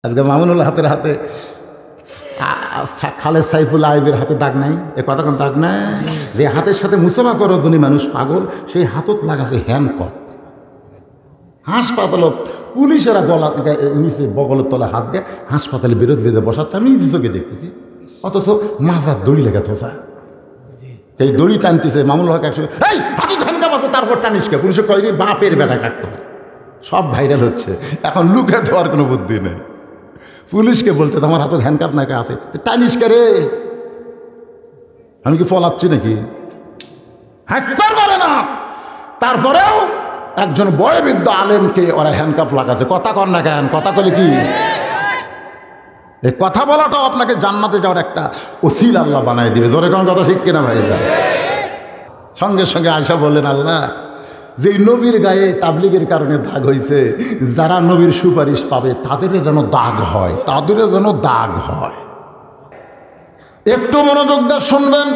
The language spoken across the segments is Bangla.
আজকে মামুনুল হাতের হাতে খালেদ সাইফুল আইবের হাতে দাগ নাই, এ কথা কোন দাগ নাই? যে হাতের সাথে মুসাফা করো জনী মানুষ পাগল, সেই হাতত লাগাছে হ্যান্ডকপ। হাসপাতালত পুলিশেরা গলা নিচে বগলের তলে হাত দিয়ে হাসপাতালে বিরোধী বসাচ্ছে, আমি নিজে চোখে দেখতেছি। অথচ মাজার দড়ি লেগে থোসা, এই দড়ি টানতেছে মামুনুল হক একসঙ্গে, এই হাতত হ্যান্ডকাপ আছে তারপর টানিসকে। পুলিশে কয়নি বাপের বেটা কাটতে হয়, সব ভাইরাল হচ্ছে। এখন লুকে দেওয়ার কোনো বুদ্ধি নেই। পুলিশকে বলতে আমার হাতে হ্যান্ডকাপ নাকি আছে, টানিস কে রে? আমি কি ফলাচ্ছি নাকি? হাঁটতে পারে না। তারপরেও একজন বয়োবৃদ্ধ আলেমকে ওরা হ্যান্ডকাপ লাগাচ্ছে। কথা কর না কেন? কথা বলে কি এই কথা বলাটাও আপনাকে জান্নাতে যাওয়ার একটা ওসিলা আল্লাহ বানাই দিবে। জোরে কোন কথা ঠিক কিনা ভাই? সঙ্গে সঙ্গে আয়সা বললেন, আল্লাহ যে নবীর গায়ে তাবলিগের কারণে দাগ হয়েছে, যারা নবীর সুপারিশ পাবে তাদের যেন দাগ হয়, তাদের যেন দাগ হয়। একটু মনোযোগ দিয়ে শুনবেন।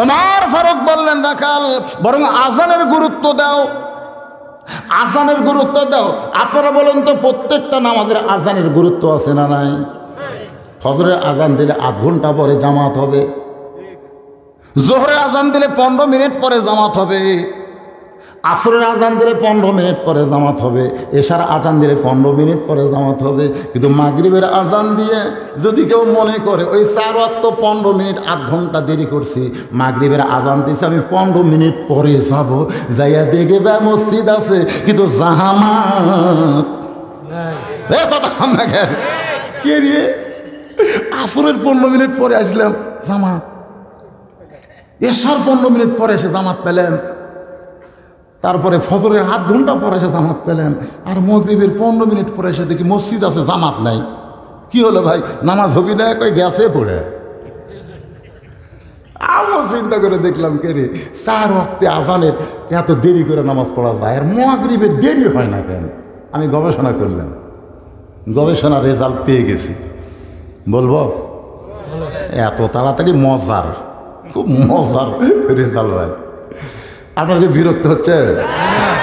ওমর ফারুক বললেন, রাখাল বরং আজানের গুরুত্ব দাও, আজানের গুরুত্ব দাও। আপনারা বলেন তো, প্রত্যেকটা নামাজের আজানের গুরুত্ব আছে না নাই? ফজরের আজান দিলে আধ ঘন্টা পরে জামাত হবে, জোহরের আজান দিলে 15 মিনিট পরে জামাত হবে, আসরের আজান দিলে 15 মিনিট পরে জামাত হবে, এশার আজান দিলে 15 মিনিট পরে জামাত হবে। কিন্তু মাগরিবের আজান দিয়ে যদি কেউ মনে করে ওই 4 ওয়াক্ত 15 মিনিট আধ ঘন্টা দেরি করছি, মাগরিবের আজান দিয়েছে আমি 15 মিনিট পরে যাব, যাইয়া দেখে বা মসজিদ আছে কিন্তু জামাত কে রে? আসরের 15 মিনিট পরে আসলাম জামাত, এশার 15 মিনিট পরে এসে জামাত পেলেন, তারপরে ফজরের আধ ঘন্টা পরে এসে জামাত পেলেন, আর মাগরিবের 15 মিনিট পরে এসে দেখি মসজিদ আছে জামাত নাই। কি হলো ভাই, নামাজ হবি না? কই গেছে পড়ে। আমিও চিন্তা করে দেখলাম, কে রে 4 ওয়াক্তে আজানের এত দেরি করে নামাজ পড়া যায়, আর মাগরিবের দেরি হয় না কেন? আমি গবেষণা করলাম, গবেষণার রেজাল্ট পেয়ে গেছি। বলবো এত তাড়াতাড়ি? মজার, খুব মজার রেজাল্ট ভাই। আপনার যে বিরক্ত হচ্ছে?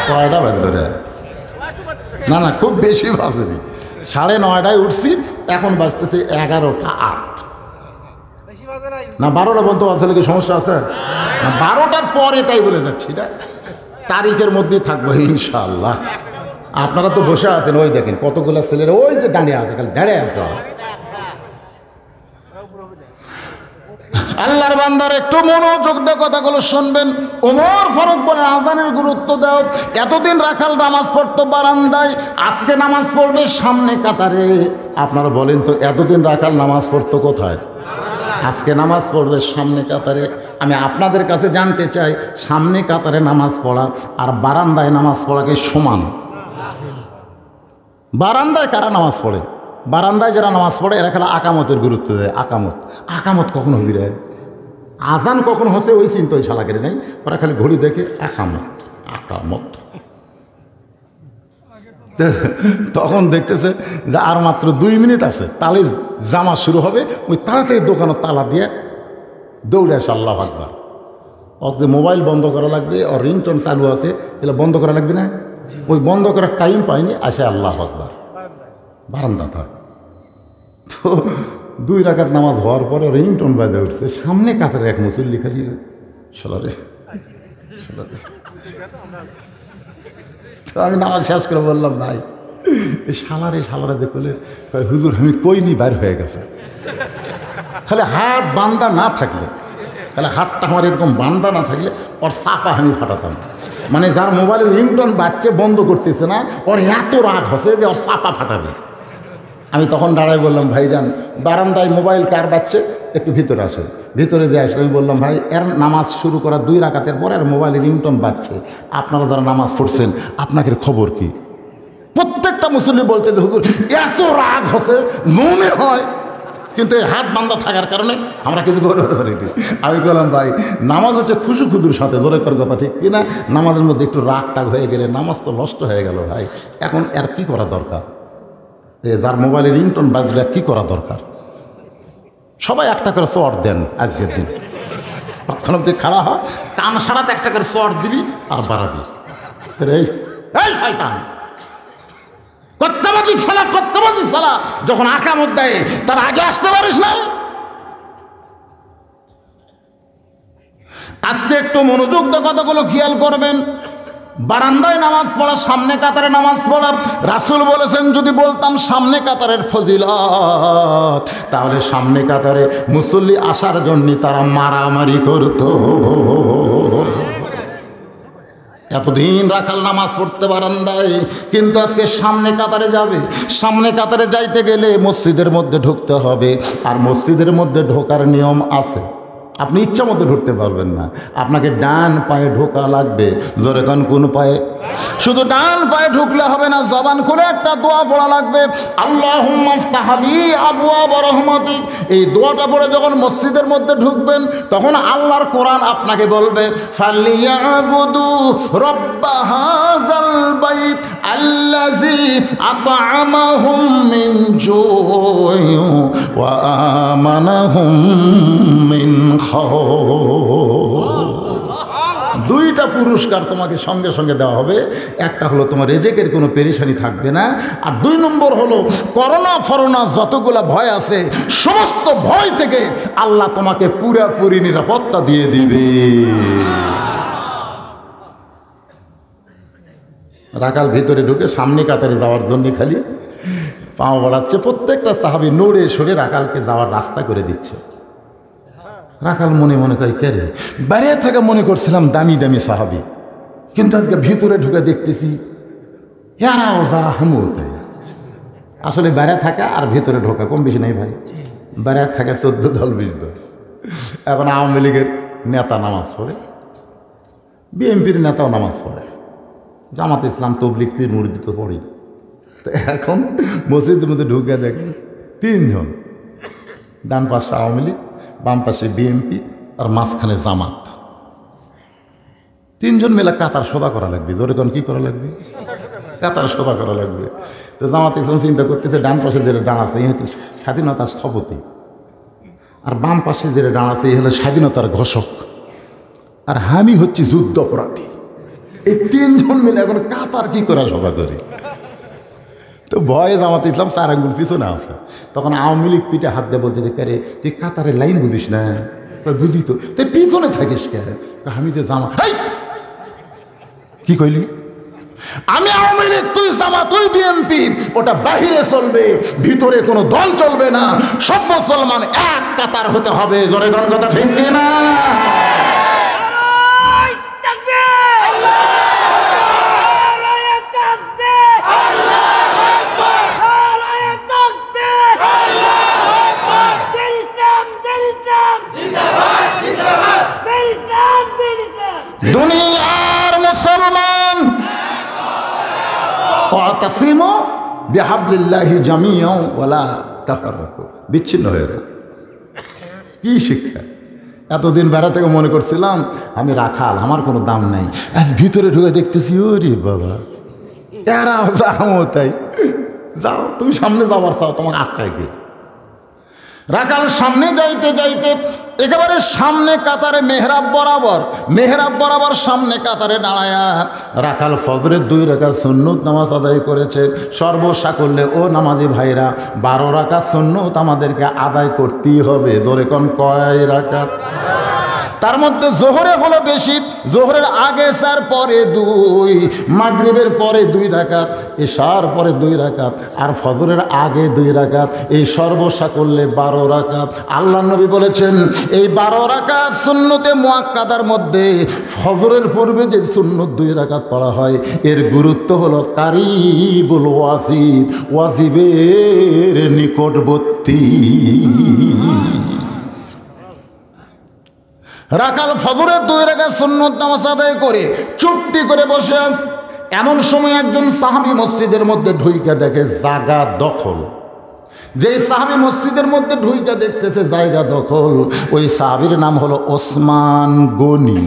কয়টা বাজলো রে? না না, খুব বেশি বাজেনি। 9:30 উঠছি, এখন বাজতেছে 11:08 না 12টা পর্যন্ত আসলে কি সমস্যা আছে? না 12টার পরে, তাই বলে যাচ্ছি না, তারিখের মধ্যে থাকবো ইনশাআল্লাহ। আপনারা তো বসে আছেন, ওই দেখেন কতগুলো ছেলেরা ওই যে দাঁড়িয়ে আছে, খালি দাঁড়িয়ে আছে। আল্লাহর বান্দার একটু মনোযোগ দিয়ে কথাগুলো শুনবেন। ওমর ফারুক বলে, আজানের গুরুত্ব দাও। এতদিন রাখাল নামাজ পড়তো বারান্দায়, আজকে নামাজ পড়বে সামনে কাতারে। আপনারা বলেন তো, এতদিন রাখাল নামাজ পড়তো কোথায়? আজকে নামাজ পড়বে সামনে কাতারে। আমি আপনাদের কাছে জানতে চাই, সামনে কাতারে নামাজ পড়া আর বারান্দায় নামাজ পড়াকে সমান? বারান্দায় কারা নামাজ পড়ে? বারান্দায় যারা নামাজ পড়ে এরা খালি আকামতের গুরুত্ব দেয়। আকামত, আকামত কখন হবি রে? আজান কখন হচ্ছে ওই চিন্তা ওই শালা করে নেই, ওরা খালি ঘড়ি দেখে আকামত আকামত। তখন দেখতেছে যে আর মাত্র 2 মিনিট আছে, তাহলে জামা শুরু হবে। ওই তাড়াতাড়ি দোকানের তালা দিয়ে দৌড়ে আসে আল্লাহু আকবার। ওর যে মোবাইল বন্ধ করা লাগবে, ওর রিংটোন চালু আছে, এগুলো বন্ধ করা লাগবে না? ওই বন্ধ করার টাইম পাইনি, আসে আল্লাহু আকবার, বারান্দা থাক। তো 2 রাকাত নামাজ হওয়ার পরে রিংটোন বাজে উঠছে, সামনে কাতারে এক মুসল্লি খালি সালারে। তো আমি নামাজ শেষ করে বললাম, ভাই এই সালারে দেখলে হুজুর আমি কইনি বাইর হয়ে গেছে। খালি হাত বান্দা না থাকলে, তাহলে হাতটা আমার এরকম বান্দা না থাকলে ওর চাপা আমি ফাটাতাম। মানে যার মোবাইলের রিংটোন বাজছে বন্ধ করতেছে না, ওর এত রাগ হচ্ছে যে ওর চাপা ফাটাবে। আমি তখন দাঁড়াই বললাম, ভাইজান বারান্দায় মোবাইল কার বাজছে, একটু ভিতরে আসে। ভিতরে যে আসলে আমি বললাম, ভাই এর নামাজ শুরু করা 2 রাকাতের পরে আর মোবাইলে রিংটোন বাজছে, আপনারা যারা নামাজ পড়ছেন আপনাদের খবর কি? প্রত্যেকটা মুসল্লি বলতে যে হুজুর এত রাগ হচ্ছে মনে হয়, কিন্তু এই হাত বান্ধা থাকার কারণে আমরা কিছু করতে পারিনি। আমি বললাম, ভাই নামাজ হচ্ছে খুশু খুদুর সাথে, জোরে কর কথা ঠিক কিনা? নামাজের মধ্যে একটু রাগ টাগ হয়ে গেলে নামাজ তো নষ্ট হয়ে গেল ভাই। এখন এর কি করা দরকার? যার মোবাইলে রিংটোন বাজলে কি করা দরকার? সবাই একটা করে চট দেন আজকের দিন, তখন যে খাড়া হয় কান সারাতে একটা করে চট দিবি আর বাড়াবি। এই শয়তান কত্তাবাজি সালা যখন আকামত দেয় তার আগে আসতে পারিস না। আজকে একটু মনোযোগ দিয়ে কথাগুলো খেয়াল করবেন। বারান্দায় নামাজ পড়া, সামনে কাতারে নামাজ পড়া, রাসূল বলেছেন যদি বলতাম সামনে কাতারের ফজিলত, তাহলে সামনে কাতারে মুসল্লি আসার জন্য তারা মারামারি করত। এতদিন রাখাল নামাজ পড়তে বারান্দায়, কিন্তু আজকে সামনে কাতারে যাবে। সামনে কাতারে যাইতে গেলে মসজিদের মধ্যে ঢুকতে হবে, আর মসজিদের মধ্যে ঢোকার নিয়ম আছে। আপনি ইচ্ছা মতো ঢুকতে পারবেন না, আপনাকে ডান পায়ে ঢোকা লাগবে। জোরে কান কোন পায়ে? শুধু ডান পায়ে ঢুকলে হবে না, জবান খুলে একটা দোয়া পড়া লাগবে, আল্লাহুম্মা ইফতাহ লি আবওয়াব রাহমাতিক। এই দোয়াটা পড়ে যখন মসজিদের মধ্যে ঢুকবেন, তখন আল্লাহর কোরআন আপনাকে বলবে ফালিয়াবুদু রাব্ব হাযাল বাইত আল্লাযী আত'আমাহুম মিন জু'ইন ওয়া আমানাহুম মিন খাউফ। দুইটা পুরস্কার তোমাকে সঙ্গে সঙ্গে দেওয়া হবে। একটা হলো তোমার রেজেকের কোনো পেরেশানি থাকবে না, আর 2 নম্বর হলো করোনা ফরোনা যতগুলা ভয় আছে সমস্ত ভয় থেকে আল্লাহ তোমাকে পুরাপুরি নিরাপত্তা দিয়ে দিবে। রাখাল ভিতরে ঢুকে সামনে কাতারে যাওয়ার জন্য খালি পাও বাড়াচ্ছে। প্রত্যেকটা সাহাবী নড়ে সরে রাখালকে যাওয়ার রাস্তা করে দিচ্ছে। রাখাল মনে মনে কয় কে রে, বাইরে থেকে মনে করছিলাম দামি দামি সাহাবী, কিন্তু আজকে ভিতরে ঢুকে দেখতেছি এরাও যা হামুতে। আসলে বাইরে থাকা আর ভিতরে ঢোকা কম বেশি নেই ভাই। বাইরে থাকা 14 দল 20 দল। এখন আওয়ামী লীগের নেতা নামাজ পড়ে, বিএনপির নেতাও নামাজ পড়ে, জামাত ইসলাম তবলিগ পীর মুরিদি তো পড়ি। তো এখন মসজিদের মধ্যে ঢুকে দেখেন 3 জন, ডান পাশে আওয়ামী লীগ, বাম পাশে বিএনপি, আর মাঝখানে জামাত। 3 জন মিলে কাতার সোজা করা লাগবে। জোরে কোন কি করা লাগবে? কাতার সোজা করা লাগবে। তো জামাত ইসলাম চিন্তা করতেছে ডান পাশে যে ডান আছে এই হচ্ছে স্বাধীনতার স্থপতি, আর বাম পাশে যে ডান আছে এই হলো স্বাধীনতার ঘোষক, আর আমি হচ্ছি যুদ্ধ অপরাধী। এই 3 জন মিলে এখন কাতার কি করা সোজা করে। তো ভয়ে জামাত ইসলাম 4 আঙ্গুল পিছনে আছে। তখন আওয়ামী লীগ পিঠে হাত দিয়ে বলতে কে রে, তুই কাতারের লাইন বুঝিস না? বুঝি তো, তুই পিছনে থাকিস কে? আমি যে জামা কি কইলি? আমি আওয়ামী লীগ, তুই জামা, তুই বিএনপি। ওটা বাহিরে চলবে, ভিতরে কোনো দল চলবে না। সব মুসলমান এক কাতার হতে হবে। জোরে গান কথা ঠিক কিনা? দুনিয়ার মুসলমান ওয়াতাসিমু বিহাবলিল্লাহি জামিআন ওয়ালা তাফাররাকু, বিচ্ছিন্ন হয়ে গেল। কি শিক্ষা! এতদিন বেড়া থেকে মনে করছিলাম আমি রাখাল, আমার কোনো দাম নাই। আজ ভিতরে ঢুকে দেখতেছি ওরে বাবা, এরা যাও, তাই যাও, তুমি সামনে যাবার চাও, তোমার আটকায় কে? রাখাল সামনে যাইতে যাইতে একেবারে সামনে কাতারে মেহরাব বরাবর সামনে কাতারে দাঁড়ায়া রাখাল ফজরের 2 রাকাত সুন্নত নামাজ আদায় করেছে। সর্বসাকল্যে ও নামাজি ভাইরা 12 রাকাত সুন্নত আমাদেরকে আদায় করতেই হবে। জোরে কোন কয় রাকাত? তার মধ্যে জোহরে হলো বেশি, জোহরের আগে 4, পরে 2, মাগরিবের পরে 2 রাকাত, এশার পরে 2 রাকাত, আর ফজরের আগে 2 রাকাত। এই সর্বসাকল্যে 12 রাকাত। আল্লাহ নবী বলেছেন এই 12 রাকাত সুন্নতে মুআক্কাদার মধ্যে ফজরের পূর্বে যে সুন্নত 2 রাকাত পড়া হয়, এর গুরুত্ব হলো কারিবুল ওয়াজিব, ওয়াজিবের নিকটবর্তী। রাখাল ফজরের 2 রাকাত সুন্নত নামাজ আদায় করে চুপটি করে বসে আছে। এমন সময় একজন সাহাবী মসজিদের মধ্যে ঢুইকা দেখে জায়গা দখল। যে সাহাবী মসজিদের মধ্যে ঢুইকা দেখতেছে জায়গা দখল, ওই সাহাবীর নাম হলো ওসমান গনি।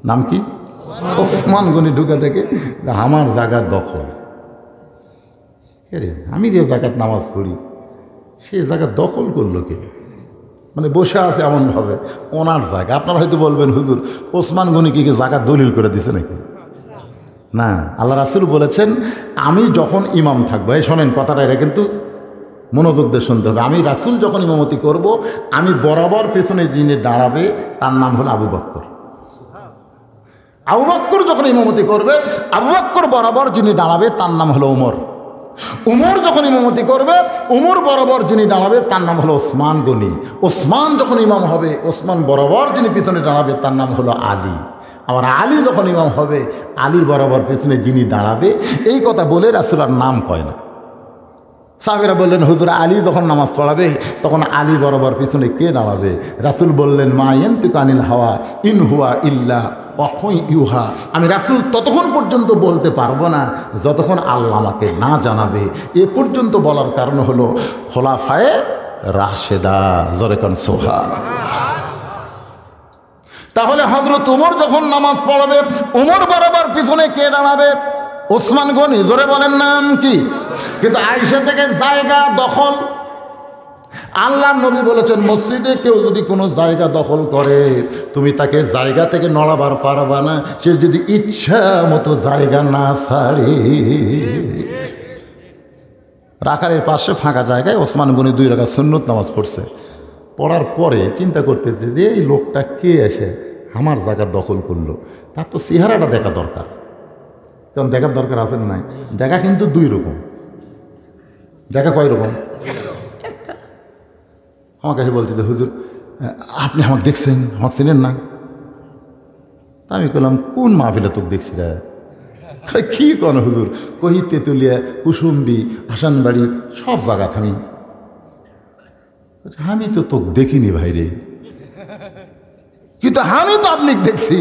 নাম কি? ওসমান গনি। ঢুকে দেখে আমার জায়গা দখল। আমি যে জায়গাত নামাজ পড়ি সেই জায়গা দখল করলো কে? মানে বসে আছে এমনভাবে ওনার জায়গা। আপনারা হয়তো বলবেন হুজুর ওসমান গনি কি জায়গা দলিল করে দিছে নাকি? না, আল্লাহ রাসূল বলেছেন আমি যখন ইমাম থাকবো, এই শোনেন কথাটা, এটা কিন্তু মনোযোগ দিয়ে শুনতে হবে। আমি রাসূল যখন ইমামতি করব, আমি বরাবর পেছনে যিনি দাঁড়াবে তার নাম হলো আবু বকর। আবু বকর যখন ইমামতি করবে, আবু বকর বরাবর যিনি দাঁড়াবে তার নাম হলো ওমর। উমর যখন ইমামতি করবে, উমর বরাবর যিনি দাঁড়াবে তার নাম হলো ওসমান গনি। ওসমান যখন ইমাম হবে, ওসমান বরাবর যিনি পিছনে দাঁড়াবে তার নাম হলো আলী। আবার আলী যখন ইমাম হবে, আলী বরাবর পেছনে যিনি দাঁড়াবে, এই কথা বলে রাসূল আর নাম কয় না। সাহাবীরা বললেন, হুজুর আলী যখন নামাজ পড়াবে তখন আলী বরাবর পিছনে কে দাঁড়াবে? রাসূল বললেন, মা ইয়ানতিকু আনিল হাওয়া ইন হুয়া ইল্লা ওয়াহয়ুন ইউহা। আমি রাসূল ততক্ষণ পর্যন্ত বলতে পারবো না যতক্ষণ আল্লাহ আমাকে না জানাবে। এ পর্যন্ত বলার কারণ হলো খোলাফায়ে রাশেদা, জোরে কোন সুবহানাল্লাহ। তাহলে হযরত ওমর যখন নামাজ পড়াবে, ওমর বরাবর পিছনে কে দাঁড়াবে? ওসমান গনি। জোরে বলেন নাম কি? কিন্তু আয়েশা থেকে জায়গা দখল, আল্লাহ নবী বলেছেন মসজিদে কেউ যদি কোনো জায়গা দখল করে তুমি তাকে জায়গা থেকে নড়াবার পারবা না, সে যদি ইচ্ছা মতো জায়গা না ছাড়ে। রাখালের পাশে ফাঁকা জায়গায় ওসমান গনি 2 রাকাত সুন্নত নামাজ পড়ছে। পড়ার পরে চিন্তা করতেছে যে এই লোকটা কে এসে আমার জায়গা দখল করলো, তার তো চেহারাটা দেখা দরকার। কারণ দেখার দরকার আছে না নাই? দেখা কিন্তু 2 রকম। দেখা কয় রকম? আমার কাছে বলতেছে, হুজুর আপনি আমাকে দেখছেন, আমাকে চেনেন না? আমি বললাম, কোন মাহফিলে তোকে দেখছি রে? কি কোন হুজুর? কহি তেঁতুলিয়া, কুসুম্বি, হাসানবাড়ি, সব জায়গা থামি। আমি তো তোকে দেখিনি ভাইরে। কিন্তু আমি তো আপনি দেখছি।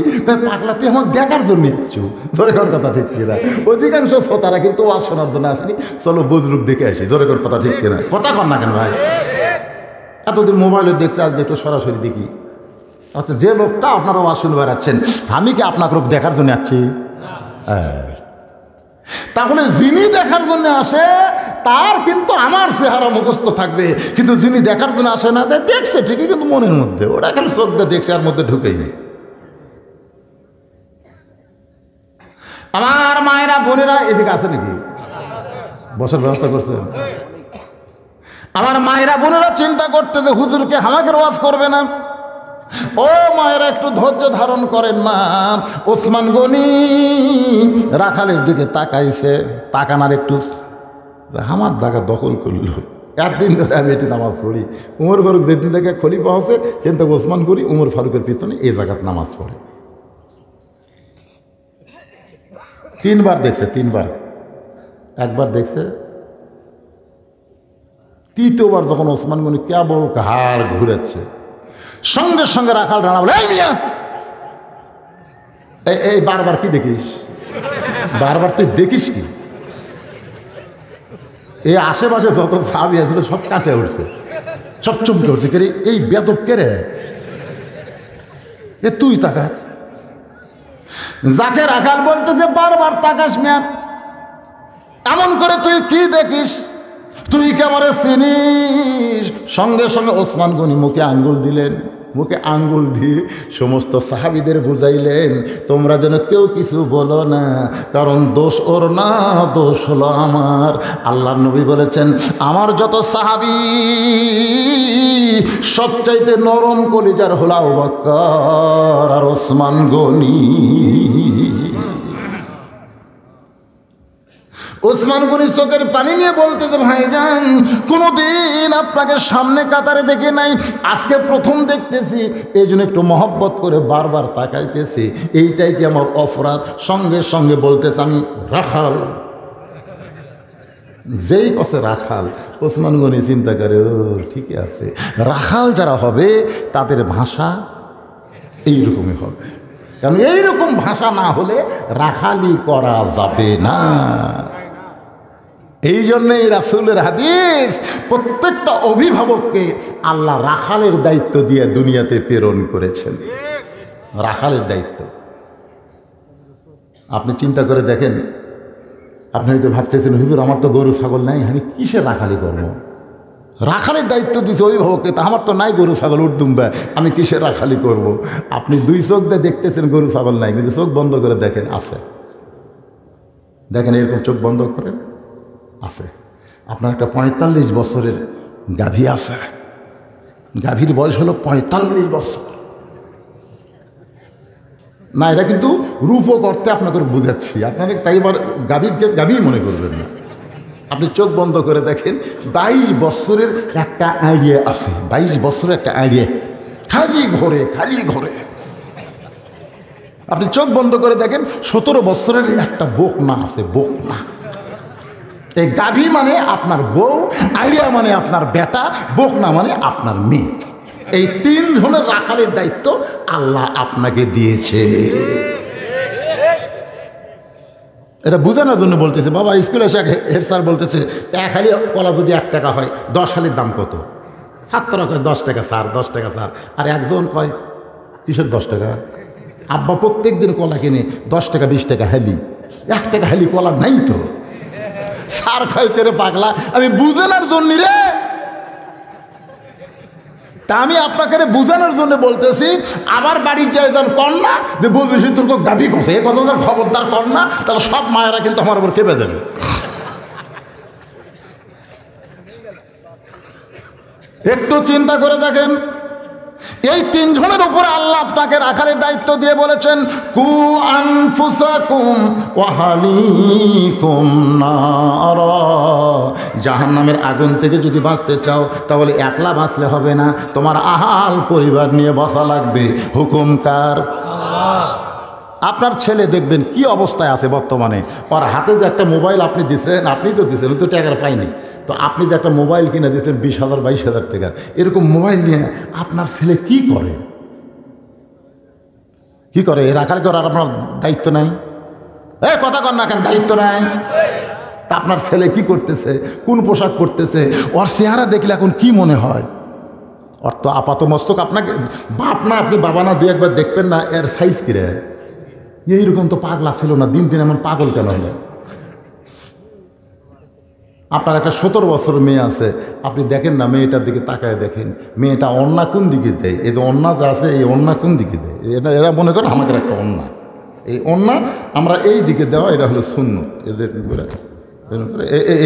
পাগলা তুই আমাকে দেখার জন্য আসছো। জোরে কর কথা ঠিক কিনা? অধিকাংশ শ্রোতারা কিন্তু ওয়াজ শোনার জন্য আসেনি, চলো বুজরুক দেখে আসি। জোরে কর কথা ঠিক কিনা? কথা কর না কেন ভাই? এতদিন মোবাইলে দেখছে, আজকে একটু সরাসরি দেখি। আচ্ছা, যে লোকটা আপনারা ওয়াজ শুনে বেড়াচ্ছেন, আমি কি আপনাকে লোক দেখার জন্য আসছি? তাহলে যিনি দেখার জন্য আসে তার কিন্তু আমার চেহারা মুখস্থ থাকবে, কিন্তু যিনি দেখার জন্য আসে না, তাই দেখছে ঠিকই কিন্তু মনের মধ্যে, ওটা এখানে চোখ দিয়ে দেখছে, আর মধ্যে ঢুকেইনি। আমার মায়েরা বোনেরা এদিকে আছে নাকি? বসার ব্যবস্থা করছে? আমার মায়েরা বোনেরা চিন্তা করতে যে হুজুরকে আমাকে ওয়াজ করবে না। ও মায়েরা একটু ধৈর্য ধারণ করেন মা। ওসমান গনি রাখালের দিকে তাকাইছে, তাকানার একটু আমার জায়গা দখল করলো। একদিন ধরে আমি এটি নামাজ পড়ি। উমর ফারুক যেদিন থেকে খলিফা হচ্ছে সেদিন থেকে ওসমান গনি উমর ফারুকের পিছনে এই জায়গাত নামাজ পড়ে। 3 বার দেখছে, 3 বার। একবার দেখছে, 3য় বার যখন ওসমান গনি কেবল ঘাড় ঘুরেছে, সঙ্গে সঙ্গে রাখাল রানা বলে, এই বারবার কি দেখিস? বারবার তুই দেখিস কি? এই আশেপাশে যত সাহাবী আছিল সব কাঁপে উঠছে, সব চমকে উঠছে। কে রে এই বেদব? কে রে এ? তুই তাকা। যাকে রাখাল বলতেছে বারবার তাকাস না, এমন করে তুই কি দেখিস? তুই কেমন চিনিস? সঙ্গে সঙ্গে ওসমান গনি মুখে আঙ্গুল দিলেন। মুখে আঙ্গুল দিয়ে সমস্ত সাহাবীদের বুঝাইলেন, তোমরা যেন কেউ কিছু বলো না, কারণ দোষ ওর না, দোষ হলো আমার। আল্লাহর নবী বলেছেন, আমার যত সাহাবী সবচাইতে নরম কলিজার হলো আবু বকর আর ওসমান গনি। ওসমান গনি চোখের পানি নিয়ে বলতেছে, ভাইজান কোনোদিন আপনাকে সামনে কাতারে দেখে নাই, আজকে প্রথম দেখতেছি, এই জন্য একটু মহব্বত করে বারবার তাকাইতেছি, এইটাই কি আমার অপরাধ? সঙ্গে সঙ্গে বলতেছে, আমি রাখাল। যেই কছে রাখাল, ওসমান গনি চিন্তা করে, ও ঠিকই আছে, রাখাল যারা হবে তাদের ভাষা এইরকমই হবে, কারণ এইরকম ভাষা না হলে রাখালি করা যাবে না। এই জন্যই রাসূলের হাদিস, প্রত্যেকটা অভিভাবককে আল্লাহ রাখালের দায়িত্ব দিয়ে দুনিয়াতে প্রেরণ করেছেন। রাখালের দায়িত্ব আপনি চিন্তা করে দেখেন। আপনি হয়তো ভাবতেছেন, হুজুর আমার তো গরু ছাগল নাই, আমি কিসে রাখালি করবো? রাখালের দায়িত্ব দিচ্ছে অভিভাবককে, তা আমার তো নাই গরু ছাগল, উর্দুম্বা, আমি কিসে রাখালি করব? আপনি 2 চোখ দিয়ে দেখতেছেন গরু ছাগল নাই, কিন্তু চোখ বন্ধ করে দেখেন আছে। দেখেন এরকম চোখ বন্ধ করেন, আছে। আপনার একটা 45 বছরের গাভী আছে, গাভীর বয়স হলো 45 বছর। না, এটা কিন্তু রূপও করতে আপনাকে বুঝাচ্ছি, আপনাদের তাই এবার গাভীকে গাভী মনে করবেন না। আপনি চোখ বন্ধ করে দেখেন 22 বছরের একটা আইডিয়া আছে, 22 বছরের একটা আইডিয়া, খালি ঘরে খালি ঘরে। আপনি চোখ বন্ধ করে দেখেন 17 বছরের একটা বকনা আছে, বকনা। এই গাভী মানে আপনার বউ, আইডিয়া মানে আপনার বেটা, বকনা মানে আপনার মেয়ে। এই 3 জনের রাখালের দায়িত্ব আল্লাহ আপনাকে দিয়েছে। এটা বোঝানোর জন্য বলতেছে। বাবা স্কুলে এসে হেড স্যার বলতেছে 1 হালি কলা যদি 1 টাকা হয় 10 হালির দাম কত? ছাত্ররা কয় 10 টাকা স্যার, 10 টাকা স্যার। আর একজন কয় কিসের 10 টাকা? আব্বা প্রত্যেক দিন কলা কিনে 10 টাকা 20 টাকা হালি, 1 টাকা হালি কলা নাই তো। স্যার কয় করে পাগলা, আমি বুঝানোর জন্য রে। তা আমি আপনাকে বুঝানোর জন্য বলতেছি, আবার বাড়ির যায় যান কর না যে বুঝেছি তোর গাভী কষে, এ কথা খবরদার কর না, তাহলে সব মায়েরা কিন্তু আমার উপর কেঁপে দেবে। একটু চিন্তা করে দেখেন, এই 3 জনের উপরে আল্লাহ আপনাকে রাখার দায়িত্ব দিয়ে বলেছেন কু আনফুসাকুম ওয়া আহলিকুম নারা। জাহান্নামের আগুন থেকে যদি বাঁচতে চাও তাহলে একলা বাঁচলে হবে না, তোমার আহাল পরিবার নিয়ে বাঁচা লাগবে। হুকুম কার? আল্লাহ। আপনার ছেলে দেখবেন কি অবস্থায় আছে বর্তমানে, ওর হাতে যে একটা মোবাইল আপনি দিচ্ছেন, আপনি তো দিচ্ছেন, ও তো টাকা পাইনি, তো আপনি যে একটা মোবাইল কিনে দিচ্ছেন 20,000 22,000 টাকা, এরকম মোবাইল নিয়ে আপনার ছেলে কি করে? কি করে? রাখার করার আপনার দায়িত্ব নাই? কথা কর না কেন, দায়িত্ব নাই? তা আপনার ছেলে কি করতেছে, কোন পোশাক পরতেছে, ওর চেহারা দেখলে এখন কি মনে হয়? ওর তো আপাত মস্তক আপনাকে বাপ না, আপনি বাবা না, 2-1 বার দেখবেন না এর সাইজ কিরে? এইরকম তো পাগলা ছিল না, দিন দিন এমন পাগল কেন হলো? আপনার একটা 17 বছর মেয়ে আছে, আপনি দেখেন না, মেয়েটার দিকে তাকায় দেখেন, মেয়েটা অন্না কোন দিকে দেয়? এই যে অন্না যে আছে, এই অন্না কোন দিকে দেয়? এরা মনে করেন আমাদের একটা অন্না, এই অন্না আমরা এই দিকে দেওয়া, এটা হলো সুন্নত। এদের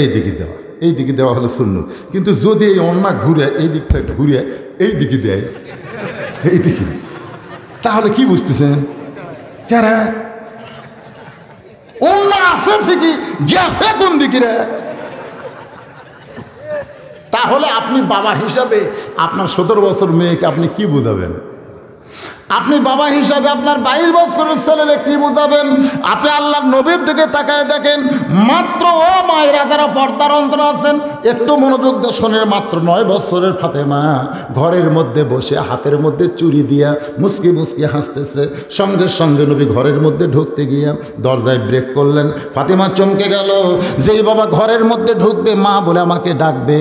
এই দিকে দেওয়া, এই দিকে দেওয়া হলো সুন্নত। কিন্তু যদি এই অন্না ঘুরে এই দিক থেকে ঘুরে এই দিকে দেয়, এই দিকে, তাহলে কি বুঝতেছেন? কেরা অন্য আছে ঠিকই, গেছে কোন দিকে রে? তাহলে আপনি বাবা হিসাবে আপনার 17 বছর মেয়েকে আপনি কি বুঝাবেন? আপনি বাবা হিসাবে আপনার 22 বছরের ছেলেরে কি বুঝাবেন? আপনি আল্লাহর নবীর দিকে তাকায় দেখেন, মাত্র ও মায়েরা যারা পর্দার অন্তর আছেন একটু মনোযোগ দিয়ে শোনেন, মাত্র 9 বছরের ফাতেমা ঘরের মধ্যে বসে হাতের মধ্যে চুরি দিয়া মুসকি মুসকি হাসতেছে। সঙ্গে সঙ্গে নবী ঘরের মধ্যে ঢুকতে গিয়া দরজায় ব্রেক করলেন। ফাতেমা চমকে গেল, যেই বাবা ঘরের মধ্যে ঢুকবে মা বলে আমাকে ডাকবে,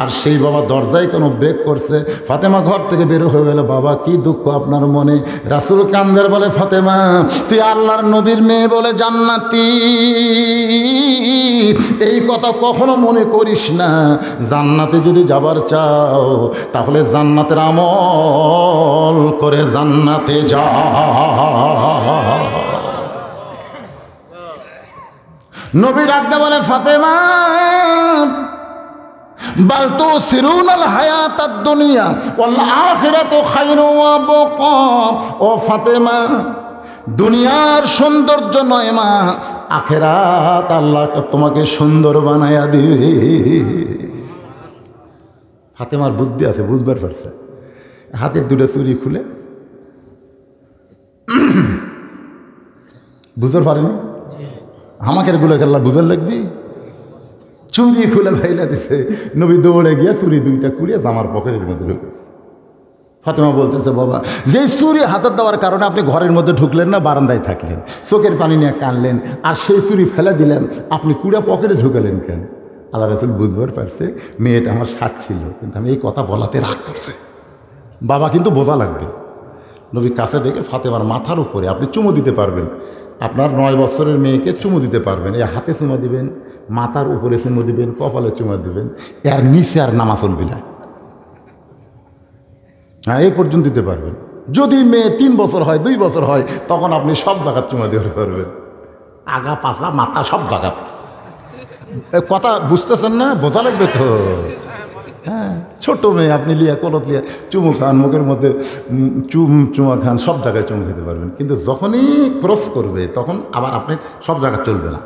আর সেই বাবা দরজায় কোনো ব্রেক করছে। ফাতেমা ঘর থেকে বের হয়ে গেল। বাবা কি দুঃখ আপনার মনে? রাসূল কান্দের বলে, ফাতেমা তুই আল্লাহর নবীর মেয়ে বলে জান্নাতি, এই কথা কখনো মনে করিস না। জান্নাতে যদি যাবার চাও তাহলে জান্নাতের আমল করে জান্নাতে যা। নবী ডাকতে বলে, ফাতেমা বাল তুসিরুনাল হায়াতাদ দুনিয়া ওয়াল আখিরাতু খায়রুন ওয়া আবকা। ও ফাতেমা, দুনিয়ার সৌন্দর্য নয় মা, আখিরাত আল্লাহ তোমাকে সুন্দর বানায়া দিবে। ফাতেমার বুদ্ধি আছে, বুঝবার পারছে। হাতের 2টা চুড়ি খুলে বুঝতে পারেনি, আমাকে গুলো খেলা বুঝার লাগবি। চুরি খুলে ভাইলা দিছে। নবী দৌড়ে গিয়া চুরি 2টা কুড়িয়ে জামার পকেটের মধ্যে ঢুকেছে। ফাতেমা বলতেছে, বাবা যে চুরি হাতের দেওয়ার কারণে আপনি ঘরের মধ্যে ঢুকলেন না, বারান্দায় থাকলেন, চোখের পানি নিয়ে কানলেন, আর সেই চুরি ফেলে দিলেন, আপনি কুড়া পকেটে ঢুকালেন কেন? আল্লাহ রাসূল বুঝবার পারছে মেয়েটা আমার সাথ ছিল, কিন্তু আমি এই কথা বলাতে রাগ করছে। বাবা কিন্তু বোঝা লাগবে। নবী কাছে ডেকে ফাতেমার মাথার উপরে আপনি চুমু দিতে পারবেন, আপনার 9 বছরের মেয়েকে চুমু দিতে পারবেন। এই হাতে চুমা দিবেন, মাথার উপরে চুমু দিবেন, কপালে চুমা দিবেন, এর নিচে আর নামা চলবি না। হ্যাঁ, এই পর্যন্ত দিতে পারবেন। যদি মেয়ে 3 বছর হয়, 2 বছর হয়, তখন আপনি সব জায়গায় চুমা দিতে পারবেন। আগা পাশা মাথা সব জায়গা। কথা বুঝতেছেন না? বোঝা লাগবে তো। হ্যাঁ, ছোট মেয়ে আপনি লিয়া কলত লিয়া চুমু খান, মুখের মধ্যে চুমা খান, সব জায়গায় চুমু খেতে পারবেন। কিন্তু যখনই ক্রস করবে তখন আবার আপনি সব জায়গায় চলবে না।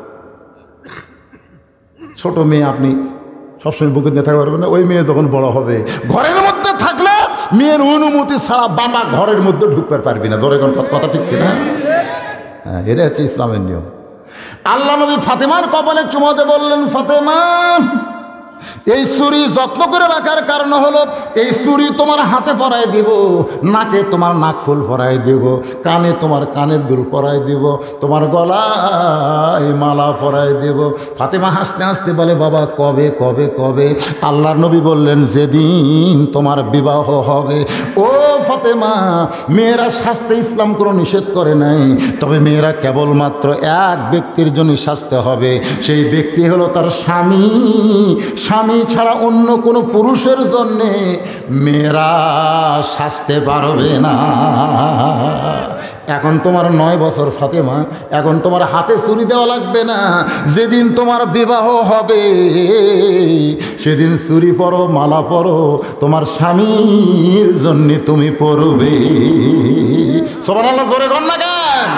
ছোট মেয়ে আপনি সবসময় বুকে দিয়ে থাকতে পারবেন না। ওই মেয়ে যখন বড় হবে, ঘরের মধ্যে থাকলে মেয়ের অনুমতি ছাড়া বাবা ঘরের মধ্যে ঢুকতে পারবি না। ধরে কথা ঠিক কিনা? হ্যাঁ, এটা হচ্ছে ইসলামের নিয়ম। আল্লাহ নবী ফাতেমার কপালে চুমাতে বললেন, ফাতেমা, এই চুরি যত্ন করে রাখার কারণ হলো এই চুরি তোমার হাতে পরায় দিব, নাকে তোমার নাক ফুল পরায় দিব, কানে তোমার কানের দুল পরায় দিব, তোমার গলায় মালা পরায় দিব। ফাতেমা হাসতে হাসতে বলে, বাবা কবে কবে কবে? আল্লাহর নবী বললেন, যেদিন তোমার বিবাহ হবে। ও ফাতেমা, মেয়েরা সাজতে ইসলাম কোনো নিষেধ করে নাই, তবে মেয়েরা কেবলমাত্র এক ব্যক্তির জন্য সাজতে হবে। সেই ব্যক্তি হলো তার স্বামী। স্বামী ছাড়া অন্য কোনো পুরুষের জন্যে মেয়েরা সাজতে পারবে না। এখন তোমার 9 বছর ফাতেমা, এখন তোমার হাতে চুরি দেওয়া লাগবে না। যেদিন তোমার বিবাহ হবে সেদিন চুরি পরো, মালা পরো, তোমার স্বামীর জন্যে তুমি পরবে। সুবহানাল্লাহ, জোরে কর না কেন?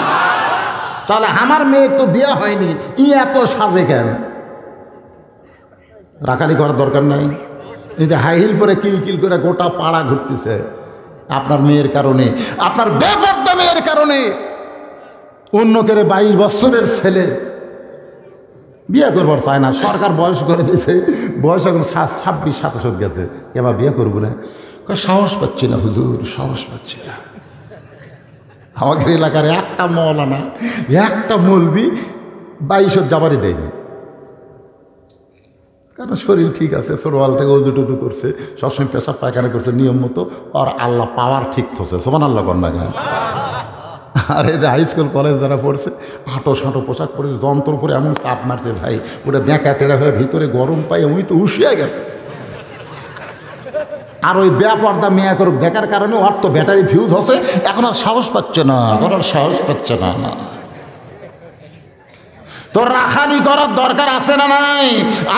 তাহলে আমার মেয়ের তো বিয়ে হয়নি, এত সাজে কেন? রাখালি করার দরকার নাই। এই যে হাই হিল পরে কিলকিল করে গোটা পাড়া ঘুরতেছে আপনার মেয়ের কারণে, আপনার বেপরদা মেয়ের কারণে। অন্য করে 22 বছরের ছেলে বিয়ে করবার চায় না, সরকার বয়স করে দিয়েছে, বয়স এখন 26-27 গেছে, এবার বিয়ে করবো না। সাহস পাচ্ছি না হুজুর, সাহস পাচ্ছি না। আমাদের এলাকার একটা মৌলানা, একটা মৌলবি 22 যাবারই দেয়নি, কারণ শরীর ঠিক আছে, ছোটবেলা থেকে ওজু টুজু করছে, সবসময় পেশাব পায়খানা করছে নিয়ম মতো, আর আল্লাহ পাওয়ার ঠিক থছে। সুবহানাল্লাহ কন্যা গান। আর এই যে হাই স্কুল কলেজ যারা পড়ছে, হাঁটো সাঁটো পোশাক পরেছে, যন্ত্র পরে এমন চাপ মারছে ভাই, ওটা ব্যাঁকা তেড়া হয়ে ভিতরে গরম পাই উনি তো উঠিয়ে গেছে। আর ওই বেপরদা মেয়া করুক দেখার কারণে ওর তো ব্যাটারি ফিউজ হচ্ছে, এখন আর সাহস পাচ্ছে না, এখন আর সাহস পাচ্ছে না। তো রাখালি করার দরকার আছে না নাই?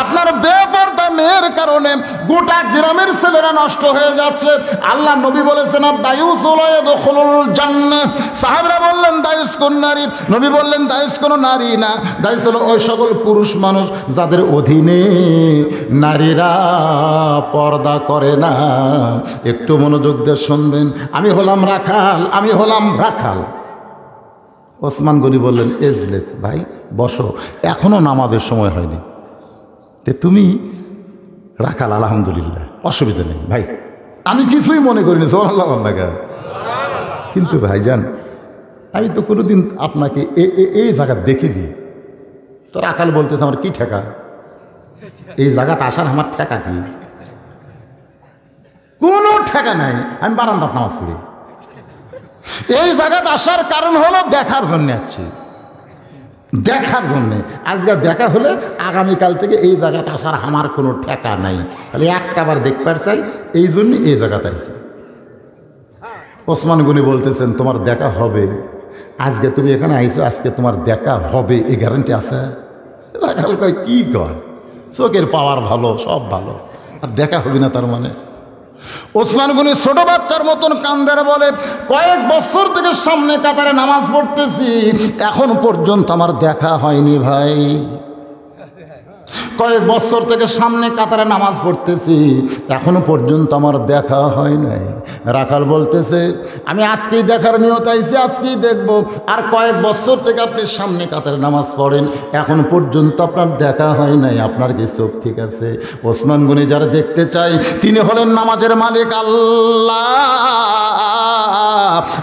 আপনার বেপরদা মেয়ের কারণে গোটা গ্রামের ছেলেরা নষ্ট হয়ে যাচ্ছে। আল্লাহ নবী বলেছেন, দায়ুস লা ইয়াদখুলুল জান্নাহ। সাহাবীরা বললেন, দায়ুস কোন নারী? নবী বললেন, দায়ুস কোন নারী না, দায়ুস হলো ওই সকল পুরুষ মানুষ যাদের অধীনে নারীরা পর্দা করে না। একটু মনোযোগ দিয়ে শুনবেন, আমি হলাম রাখাল, আমি হলাম রাখাল। ওসমান গনি বললেন, এজলেস ভাই বসো, এখনো নামাজের সময় হয়নি, তে তুমি রাখাল, আলহামদুলিল্লাহ, অসুবিধা নেই ভাই, আমি কিছুই মনে করিনি। সুবহানাল্লাহ। কিন্তু ভাইজান, আমি তো কোনোদিন আপনাকে এই জায়গা দেখিনি, তো রাখাল বলতেছে আমার কি ঠেকা? এই জায়গাতে আসার আমার ঠেকা কি? কোনো ঠেকা নাই, আমি বারান্দাত নামাজ পড়ি। এই জায়গাতে আসার কারণ হলো দেখার জন্য আসছি, দেখার জন্যে। আজকে দেখা হলে আগামীকাল থেকে এই জায়গাতে আসার আমার কোনো ঠেকা নাই, তাহলে একটা বার দেখবার চাই, এই জন্য এই জায়গাতে আসছি। ওসমান গনি বলতেছেন, তোমার দেখা হবে, আজকে তুমি এখানে আইছো, আজকে তোমার দেখা হবে, এই গ্যারান্টি আছে? রাখাল কয়, কি কয়? চোখের পাওয়ার ভালো, সব ভালো, আর দেখা হবে না তার মানে? ওসমান গনি ছোট বাচ্চার মতন কান্দের বলে, কয়েক বছর থেকে সামনে কাতারে নামাজ পড়তেছি, এখন পর্যন্ত আমার দেখা হয়নি ভাই। কয়েক বছর থেকে সামনে কাতারে নামাজ পড়তেছি, এখনো পর্যন্ত আমার দেখা হয় নাই। রাখাল বলতেছে, আমি আজকেই দেখার নিয়ত আইছি, আজকেই দেখবো। আর কয়েক বছর থেকে আপনি সামনে কাতারে নামাজ পড়েন, এখন পর্যন্ত আপনার দেখা হয় নাই, আপনার কি চোখ ঠিক আছে? ওসমান গনি যারা দেখতে চাই তিনি হলেন নামাজের মালিক আল্লাহ,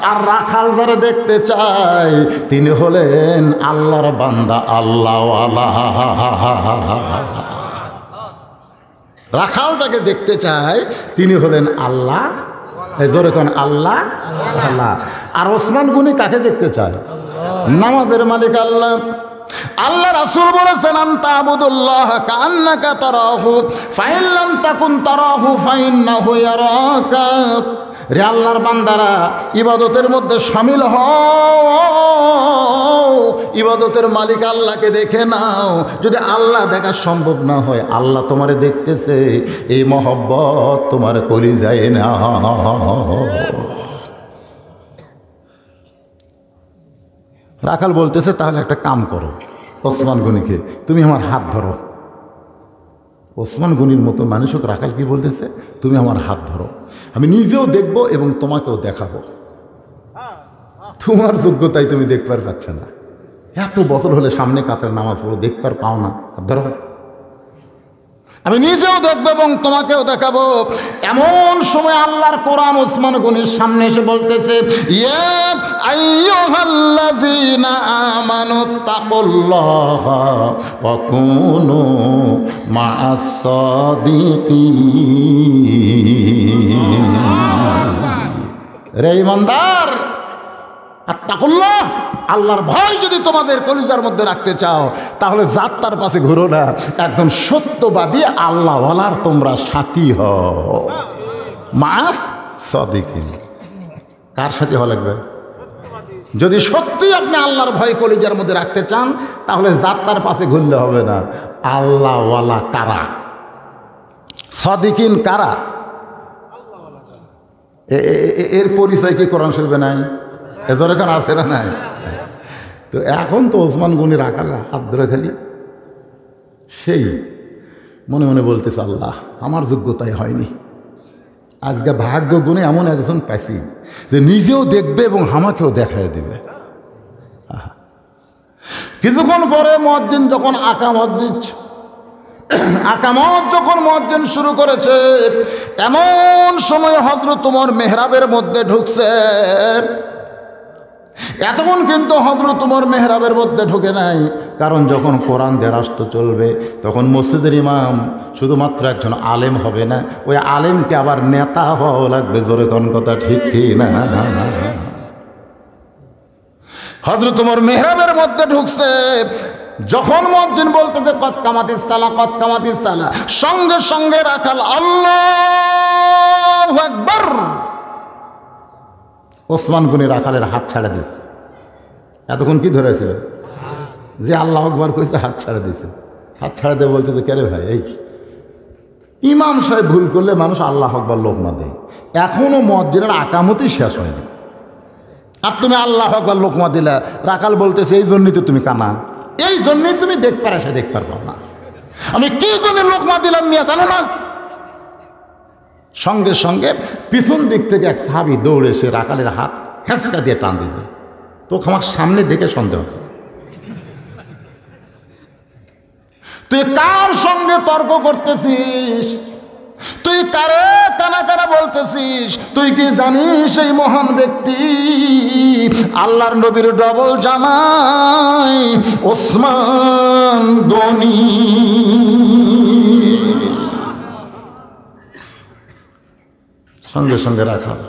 আর রাখাল যারা দেখতে চাই তিনি হলেন আল্লাহর বান্দা, আল্লাহওয়ালা। রাখাল যাকে দেখতে চায় তিনি হলেন আল্লাহ, জোরে কোন আল্লাহ আল্লাহ। আর ওসমান গনি কাকে দেখতে চায়? নামাজের মালিক আল্লাহ। আল্লাহ রাসূল বলেছেন, আনতা আবুদুল্লাহ কাআন্নাকা তারাহু ফাইন লাম তাকুন তারাহু ফাইন্নাহু ইয়ারাকা। রে আল্লাহর বান্দারা, ইবাদতের মধ্যে শামিল হও, ইবাদতের মালিক আল্লাহকে দেখে নাও। যদি আল্লাহ দেখা সম্ভব না হয়, আল্লাহ তোমারে দেখতেছে, এই মহব্বত তোমার কলিজায় না। রাখাল বলতেছে, তাহলে একটা কাম করো, ওসমান গনিকে তুমি আমার হাত ধরো। ওসমান গনির মতো মানুষক রাখাল কি বলতেছে, তুমি আমার হাত ধরো, আমি নিজেও দেখব এবং তোমাকেও দেখাবো। তোমার যোগ্যতায় তুমি দেখবার পাচ্ছ না, এত বছর হলে সামনে কাতার নামাজ পড়ো, দেখবার পাও না, হাত ধরো, আমি নিজেও দেখবো এবং তোমাকেও দেখাবো। এমন সময় আল্লাহর কোরআন ওসমান গনির সামনে এসে বলতেছে, ইয়া আইয়ুহাল্লাযীনা আমানুত্তাকুল্লাহা ওয়া কুনু মা'আস সাদিকিন। রে ঈমানদার, আত্তাকুল্লাহ, আল্লাহর ভয় যদি তোমাদের কলিজার মধ্যে রাখতে চাও, তাহলে যাত্রার পাশে ঘুরো না, একজন সত্যবাদী আল্লাহওয়ালার তোমরা সাথী হও। মা'আস সাদিকিন, কার সাথে হওয়া লাগবে? যদি সত্যি আপনি আল্লাহর ভয় কলিজার মধ্যে রাখতে চান, তাহলে যাত্রার পাশে ঘুরলে হবে না। আল্লাহওয়ালা কারা, সাদিকিন কারা, এর পরিচয় কি কোরআন শরীফে নাই? এজন্য এখন আছে না নাই? তো এখন তো ওসমান গনি রাখাল হাত ধরে খালি সেই মনে মনে বলতেছে, আল্লাহ আমার যোগ্যতাই হয়নি, আজকে ভাগ্য গুণে এমন একজন পাইছি যে নিজেও দেখবে এবং আমাকেও দেখায় দিবে। কিছুক্ষণ পরে মুয়াজ্জিন যখন আকামত দিচ্ছে, আকামত যখন মুয়াজ্জিন শুরু করেছে, এমন সময় হযরত ওমর মেহরাবের মধ্যে ঢুকছে। এতক্ষণ কিন্তু হযরত ওমর মেহরাবের মধ্যে ঢুকে নাই, কারণ যখন কোরআন দিয়ে রাষ্ট্র চলবে, তখন মসজিদের ইমাম শুধুমাত্র একজন আলেম হবে না, ওই আলেমকে আবার নেতা হওয়া লাগবে। জোরে কোন কথা ঠিক কি না? হযরত ওমর মেহরাবের মধ্যে ঢুকছে, যখন মুয়াজ্জিন বলতেছে কদ কামাতিস সালাহ, কদ কামাতিস সালাহ, সঙ্গে সঙ্গে রাখাল আল্লাহু আকবার, ওসমান গনি রাখালের হাত ছাড়া দিয়েছে। এতক্ষণ কি ধরেছিল যে আল্লাহু আকবার কইছে, হাত ছাড়া দিয়েছে। হাত ছাড়া দিয়ে বলতে, তো কেরে ভাই, এই ইমাম সাহেব ভুল করলে মানুষ আল্লাহু আকবার লোকমা দেয়, এখনো মুয়াজ্জিনের আকামতই শেষ হয়নি, আর তুমি আল্লাহু আকবার লোকমা দিলা। রাখাল বলতেছে, এই জন্যই তো তুমি কানা, এই জন্যই তুমি দেখবার আসে দেখবার পাও না, আমি কি জন্য লোকমা দিলাম মিয়া জানো না? সঙ্গে সঙ্গে পিছন দিক থেকে এক সাহাবী দৌড়ে এসে রাখালের হাত হেঁচকা দিয়ে টান দিয়েছে। তো আমার সামনে দেখে সন্দেহ হচ্ছে, তুই কার সঙ্গে তর্ক করতেছিস? তুই কারে কানা কানা বলতেছিস? তুই কি জানিস এই মহান ব্যক্তি আল্লাহর নবীর ডবল জামাই ওসমান গনি? সঙ্গে সঙ্গে রাখাল,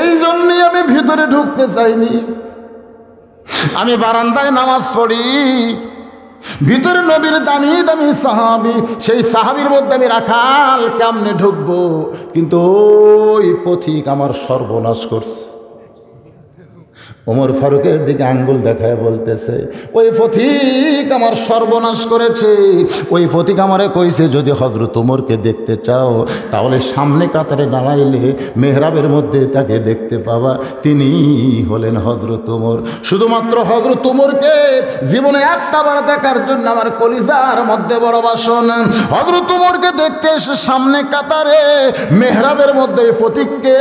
এই জন্যই আমি ভিতরে ঢুকতে চাইনি, আমি বারান্দায় নামাজ পড়ি, ভিতরে নবীর দামি দামি সাহাবী, সেই সাহাবীর মধ্যে আমি রাখাল কেমনে ঢুকবো? কিন্তু ওই পথিক আমার সর্বনাশ করছে। ওমর ফারুকের দিকে আঙ্গুল দেখায় বলতেছে, ওই পথিক আমার সর্বনাশ করেছে। ওই পথিক আমারে কইছে, যদি হযরত ওমরকে দেখতে চাও, তাহলে সামনে কাতারে দাঁড়াইলে মেহরাবের মধ্যে তাকে দেখতে পাবা, তিনি হলেন হযরত ওমর। শুধুমাত্র হযরত ওমরকে জীবনে একটা বার দেখার জন্য আমার কলিজার মধ্যে বড় বাসনা। হযরত ওমরকে দেখতে এসে সামনে কাতারে মেহরাবের মধ্যে পথিককে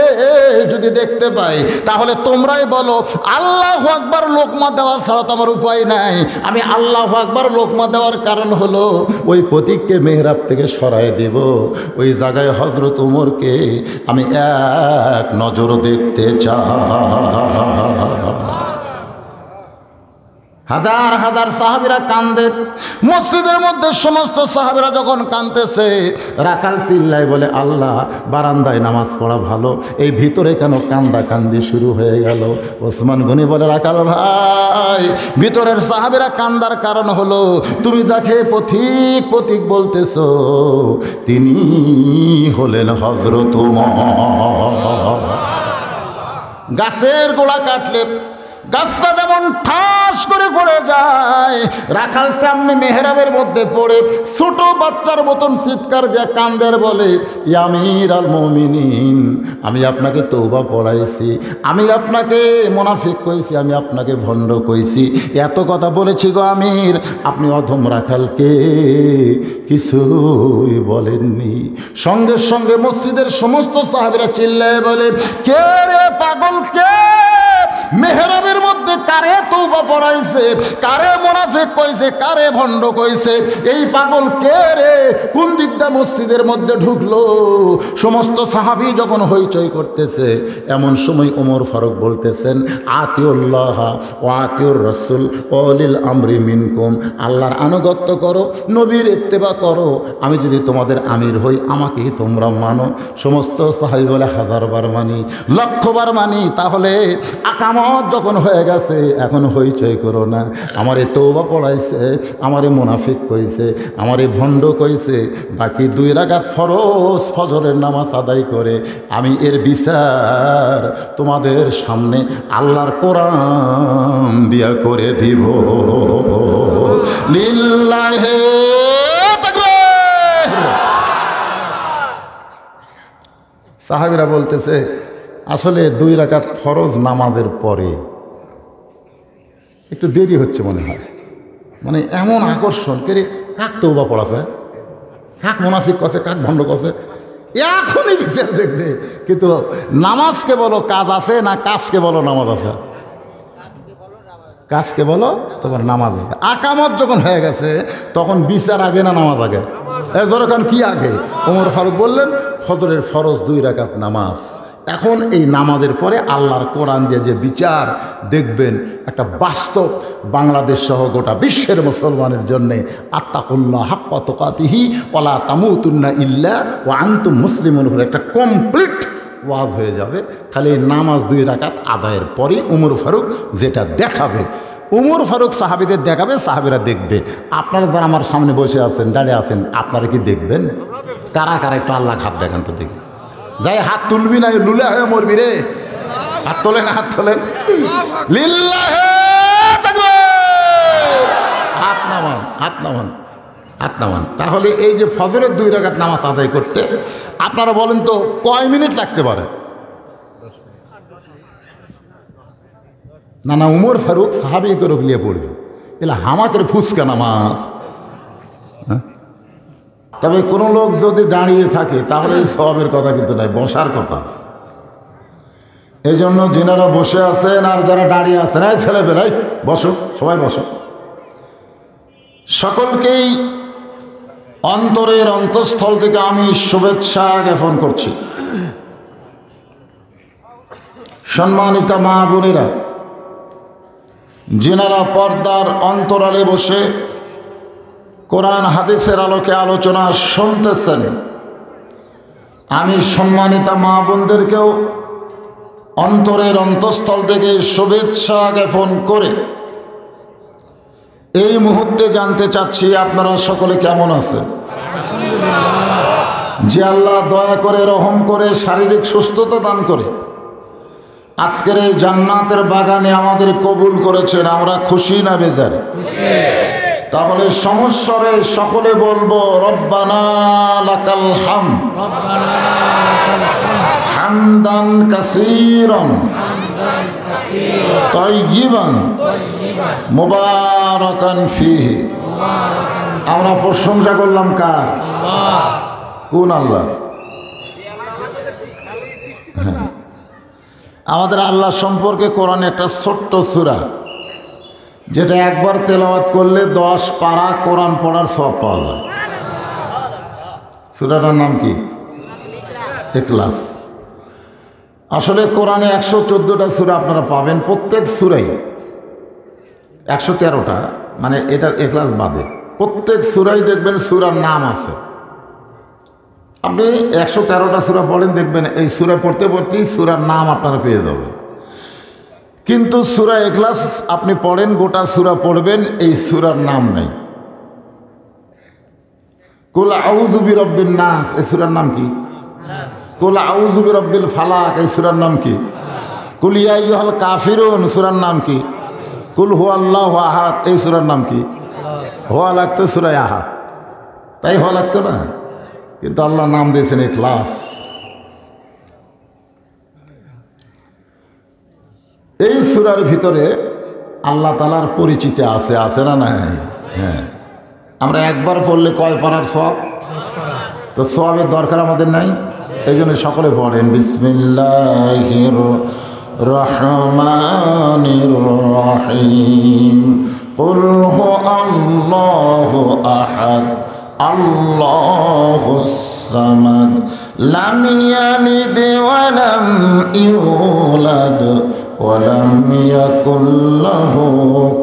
যদি দেখতে পাই, তাহলে তোমরাই বলো আল্লাহু আকবার লোকমা দেওয়া ছাড়া তো আমার উপায় নাই। আমি আল্লাহু আকবার লোকমা দেওয়ার কারণ হলো ওই পথিককে মেহরাব থেকে সরায় দেব, ওই জায়গায় হযরত ওমরকে আমি এক নজর দেখতে চাই। হাজার হাজার সাহাবীরা কান্দে, মসজিদের মধ্যে সমস্ত সাহাবীরা যখন কাঁদতেছে, রাখাল চিল্লায় বলে, আল্লাহ, বারান্দায় নামাজ পড়া ভালো, এই ভিতরে কেন কান্দা কান্দি শুরু হয়ে গেল? ওসমান গনি বলে, রাখাল ভাই, ভিতরের সাহাবীরা কান্দার কারণ হলো তুমি যাকে পথিক পথিক বলতেছো, তিনি হলেন হযরত ওমর। গাছের গোড়া কাটলে গাছটা যেমন ঠাস করে পড়ে যায়, রাখাল তেমনি মেহরাবের মধ্যে পড়ে ছোট বাচ্চার মতন চিৎকার যে কান্দের বলে, ইয়া আমির আল মুমিনিন, আমি আপনাকে তওবা পড়াইছি, আমি আপনাকে মুনাফিক কইছি, আমি আপনাকে ভণ্ড কইছি, এত কথা বলেছি গো আমির, আপনি অধম রাখালকে কিছুই বলেননি। সঙ্গে সঙ্গে মসজিদের সমস্ত সাহাবীরা চিল্লায় বলে, কে রে পাগল, কে মেহরাবের মধ্যে কারে তওবা পড়াইছে, কারে মুনাফিক কইছে, কারে ভণ্ড কইছে, এই পাগল কে রে, কোন দিকটা মসজিদের মধ্যে ঢুকলো? সমস্ত সাহাবী যখন হইচই করতেছে, এমন সময় ওমর ফারুক বলতেছেন, আতিউল্লাহ ওয়া আতিউর রাসূল ওয়া উলিল আমরি মিনকুম, আল্লাহর আনুগত্য করো, নবীর ইত্তেবা করো, আমি যদি তোমাদের আমির হই আমাকেই তোমরা মানো। সমস্ত সাহাবী বলে, হাজারবার মানি, লক্ষবার মানি। তাহলে আকামত যখন হয়ে গেছে এখন হইচই করো না, আমারে তওবা পড়াইছে, আমারে মুনাফিক কইছে, আমারে ভণ্ড কইছে, বাকি 2 রাকাত ফরজ ফজরের নামাজ আদায় করে আমি এর বিচার তোমাদের সামনে আল্লাহর কোরআন দিয়া করে দিব। লিল্লাহি তাকবীর। সাহাবীরা বলতেছে, আসলে 2 রাকাত ফরজ নামাজের পরে একটু দেরি হচ্ছে মনে হয়, মানে এমন আকর্ষণ করে কাক তওবা পড়াছে, কাক মুনাফিক কছে, কাক ভণ্ড কছে, এখনই বিচার দেখবে। কিন্তু নামাজকে বলো কাজ আছে না, কাজকে বলো নামাজ আছে? কাজকে বলো তোমার নামাজ আছে। আকামত যখন হয়ে গেছে তখন বিচার আগে না নামাজ আগে? যখন কি আগে? ওমর ফারুক বললেন, ফজরের ফরজ 2 রাকাত নামাজ, এখন এই নামাজের পরে আল্লাহর কোরআন দিয়ে যে বিচার দেখবেন, একটা বাস্তব বাংলাদেশ সহ গোটা বিশ্বের মুসলমানের জন্যে আত্তাকুল্লাহ হাক্কা তুকাতিহি ওয়ালা তামুতুন্না ইল্লা ওয়া আনতুম মুসলিমুন একটা কমপ্লিট ওয়াজ হয়ে যাবে। খালি নামাজ 2 রাকাত আদায়ের পরেই ওমর ফারুক যেটা দেখাবে, ওমর ফারুক সাহাবীদের দেখাবে, সাহাবীরা দেখবে। আপনারা যারা আমার সামনে বসে আছেন, দাঁড়িয়ে আছেন, আপনারা কি দেখবেন? কারা কারা একটু আল্লাহ হাত দেখান তো দেখি। যাই হাত তুলবি না, লুলে হয়ে মরবি রে। হাত তোলেন, হাত তোলেন, লিল্লাহি তাকবীর। হাত নামান, হাত নামান, হাত নামান। তাহলে এই যে ফজরের 2 রাকাত নামাজ আদায় করতে আপনারা বলেন তো কয় মিনিট লাগতে পারে? না না, উমর ফারুক সাহাবী করে নিয়ে পড়বে, এলা হামাকের ফুসকা নামাজ। তবে কোনো লোক যদি দাঁড়িয়ে থাকে তাহলে এই সওয়াবের কথা কিন্তু নাই, বসার কথা। এই জন্য যিনারা বসে আছেন আর যারা দাঁড়িয়ে আছেন, এই ছেলেবেলায় বসো, সবাই বসো। সকলকেই অন্তরের অন্তঃস্থল থেকে আমি শুভেচ্ছা জ্ঞাপন করছি। সম্মানিতা মা বোনেরা, যিনারা পর্দার অন্তরালে বসে কোরআন হাদিসের আলোকে আলোচনা শুনতেছেন, আমি সম্মানিতা মা বোনদেরকেও অন্তরের অন্তঃস্থল থেকে শুভেচ্ছা জ্ঞাপন করে এই মুহূর্তে জানতে চাচ্ছি আপনারা সকলে কেমন আছেন। যে আল্লাহ দয়া করে, রহম করে, শারীরিক সুস্থতা দান করে আজকের এই জান্নাতের বাগানে আমাদের কবুল করেছেন, আমরা খুশি না বেজার? তাহলে সমস্বরে সকলে বলবো, রব্বানা লাকাল হামদ হামদান কাসীরান তাইয়িবান মুবারাকান ফীহি। আমরা প্রশংসা করলাম কার? কোন আল্লাহ? হ্যাঁ, আমাদের আল্লাহ সম্পর্কে কোরআনে একটা ছোট্ট সূরা, যেটা একবার তেলাওয়াত করলে 10 পারা কোরআন পড়ার সওয়াব পাওয়া যায়। সূরাটার নাম কি? ইখলাস। আসলে কোরআনে 114টা সূরা আপনারা পাবেন, প্রত্যেক সূরাই 113টা, মানে এটা ইখলাস বাদে প্রত্যেক সূরাই দেখবেন সূরার নাম আছে। আপনি 113টা সূরা পড়েন, দেখবেন এই সূরা পড়তে পড়তেই সূরার নাম আপনারা পেয়ে যাবেন। কিন্তু সূরা ইখলাস আপনি পড়েন, গোটা সূরা পড়বেন, এই সূরার নাম নাই। কুল আউযু বিরাব্বিন নাস, এই সূরার নাম কি? কুল আউযু বিরাব্বিল ফালাক, এই সূরার নাম কি? কুল ইয়া আইয়ুহাল কাফিরুন সূরার নাম কি? কুল হুয়াল্লাহু আহাদ এই সূরার নাম কি? হওয়া লাগতো সূরা আহাদ, তাই হওয়া লাগতো না? কিন্তু আল্লাহ নাম দিয়েছেন ইখলাস। এই সূরার ভিতরে আল্লাহ তাআলার পরিচিতি আছে, আছে না নাই? হ্যাঁ, আমরা একবার পড়লে কয় পারার সওয়াব? তো সওয়াবের দরকার আমাদের নাই, এই জন্য সকলে পড়েন বিসমিল্লাহির রহমানির রহিম। কুল হুয়াল্লাহু আহাদ আল্লাহুস সামাদ লাম ইয়ালিদ ওয়া লাম ইউলাদ ওয়া লাম ইয়াকুল লাহু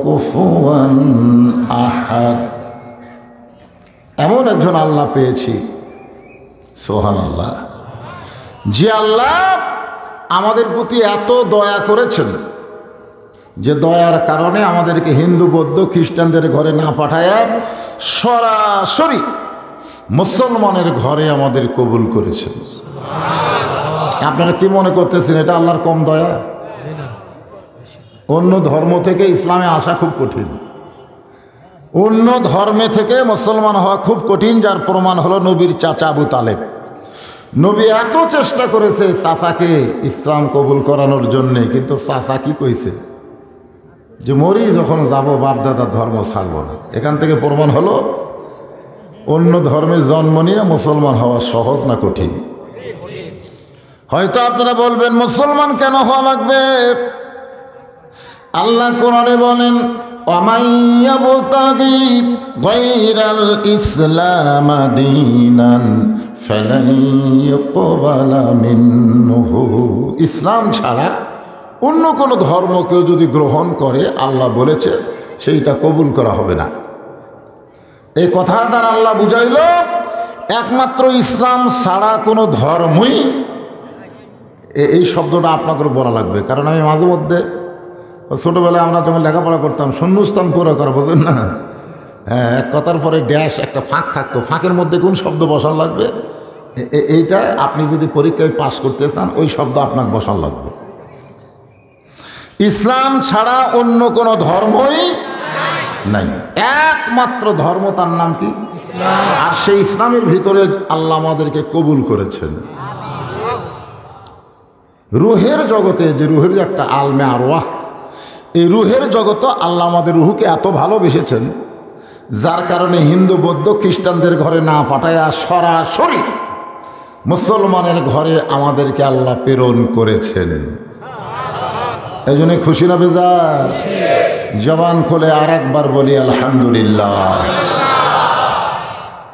কুফুয়ান আহাদ। এমন একজন আল্লাহ পেয়েছি, সুবহানাল্লাহ, যে আল্লাহ আমাদের প্রতি এত দয়া করেছেন যে দয়ার কারণে আমাদেরকে হিন্দু বৌদ্ধ খ্রিস্টানদের ঘরে না পাঠায়া সরাসরি মুসলমানের ঘরে আমাদের কবুল করেছেন। আপনারা কি মনে করতেছেন এটা আল্লাহর কম দয়া? অন্য ধর্ম থেকে ইসলামে আসা খুব কঠিন, অন্য ধর্মে থেকে মুসলমান হওয়া খুব কঠিন, যার প্রমাণ হলো নবীর চাচা আবু তালেব। নবী এত চেষ্টা করেছে চাচাকে ইসলাম কবুল করানোর জন্যে, কিন্তু চাচা কি কইছে যে মরি যখন যাব বাপদাদার ধর্ম ছাড়ব না। এখান থেকে প্রমাণ হলো অন্য ধর্মে জন্ম নিয়ে মুসলমান হওয়া সহজ না কঠিন? হয়তো আপনারা বলবেন মুসলমান কেন হওয়া লাগবে? আল্লাহ কোরআনে বলেন ওয়ামাইয়াবতাগি গায়রাল ইসলাম দীনান ফালান ইউকবালা মিনহু। ইসলাম ছাড়া অন্য কোনো ধর্ম কেউ যদি গ্রহণ করে আল্লাহ বলেছে সেইটা কবুল করা হবে না। এই কথার দ্বারা আল্লাহ বুঝাইল একমাত্র ইসলাম ছাড়া কোনো ধর্মই, এই শব্দটা আপনাকে বলা লাগবে, কারণ আমি মাঝে মধ্যে ছোটোবেলায় আমরা যখন লেখাপড়া করতাম শূন্যস্থান পুরো করা, বোঝেন না? হ্যাঁ, এক কথার পরে ড্যাশ একটা ফাঁক থাকতো, ফাঁকের মধ্যে কোন শব্দ বসানো লাগবে, এইটা আপনি যদি পরীক্ষায় পাশ করতে চান ওই শব্দ আপনাকে বসানো লাগবে। ইসলাম ছাড়া অন্য কোনো ধর্মই নাই, একমাত্র ধর্ম, তার নাম কি? আর সেই ইসলামের ভিতরে আল্লাহ আমাদেরকে কবুল করেছেন। রুহের জগতে, যে রুহের একটা আলমে আরওয়াহ, এই রুহের জগৎ আল্লাহ আমাদের রুহকে এত ভালোবেসেছেন যার কারণে হিন্দু বৌদ্ধ খ্রিস্টানদের ঘরে না পাঠায়া সরাসরি মুসলমানের ঘরে আমাদেরকে আল্লাহ প্রেরণ করেছেন। এই জন্য খুশি না বেজার? জবান খুলে আর একবার বলি আলহামদুলিল্লাহ।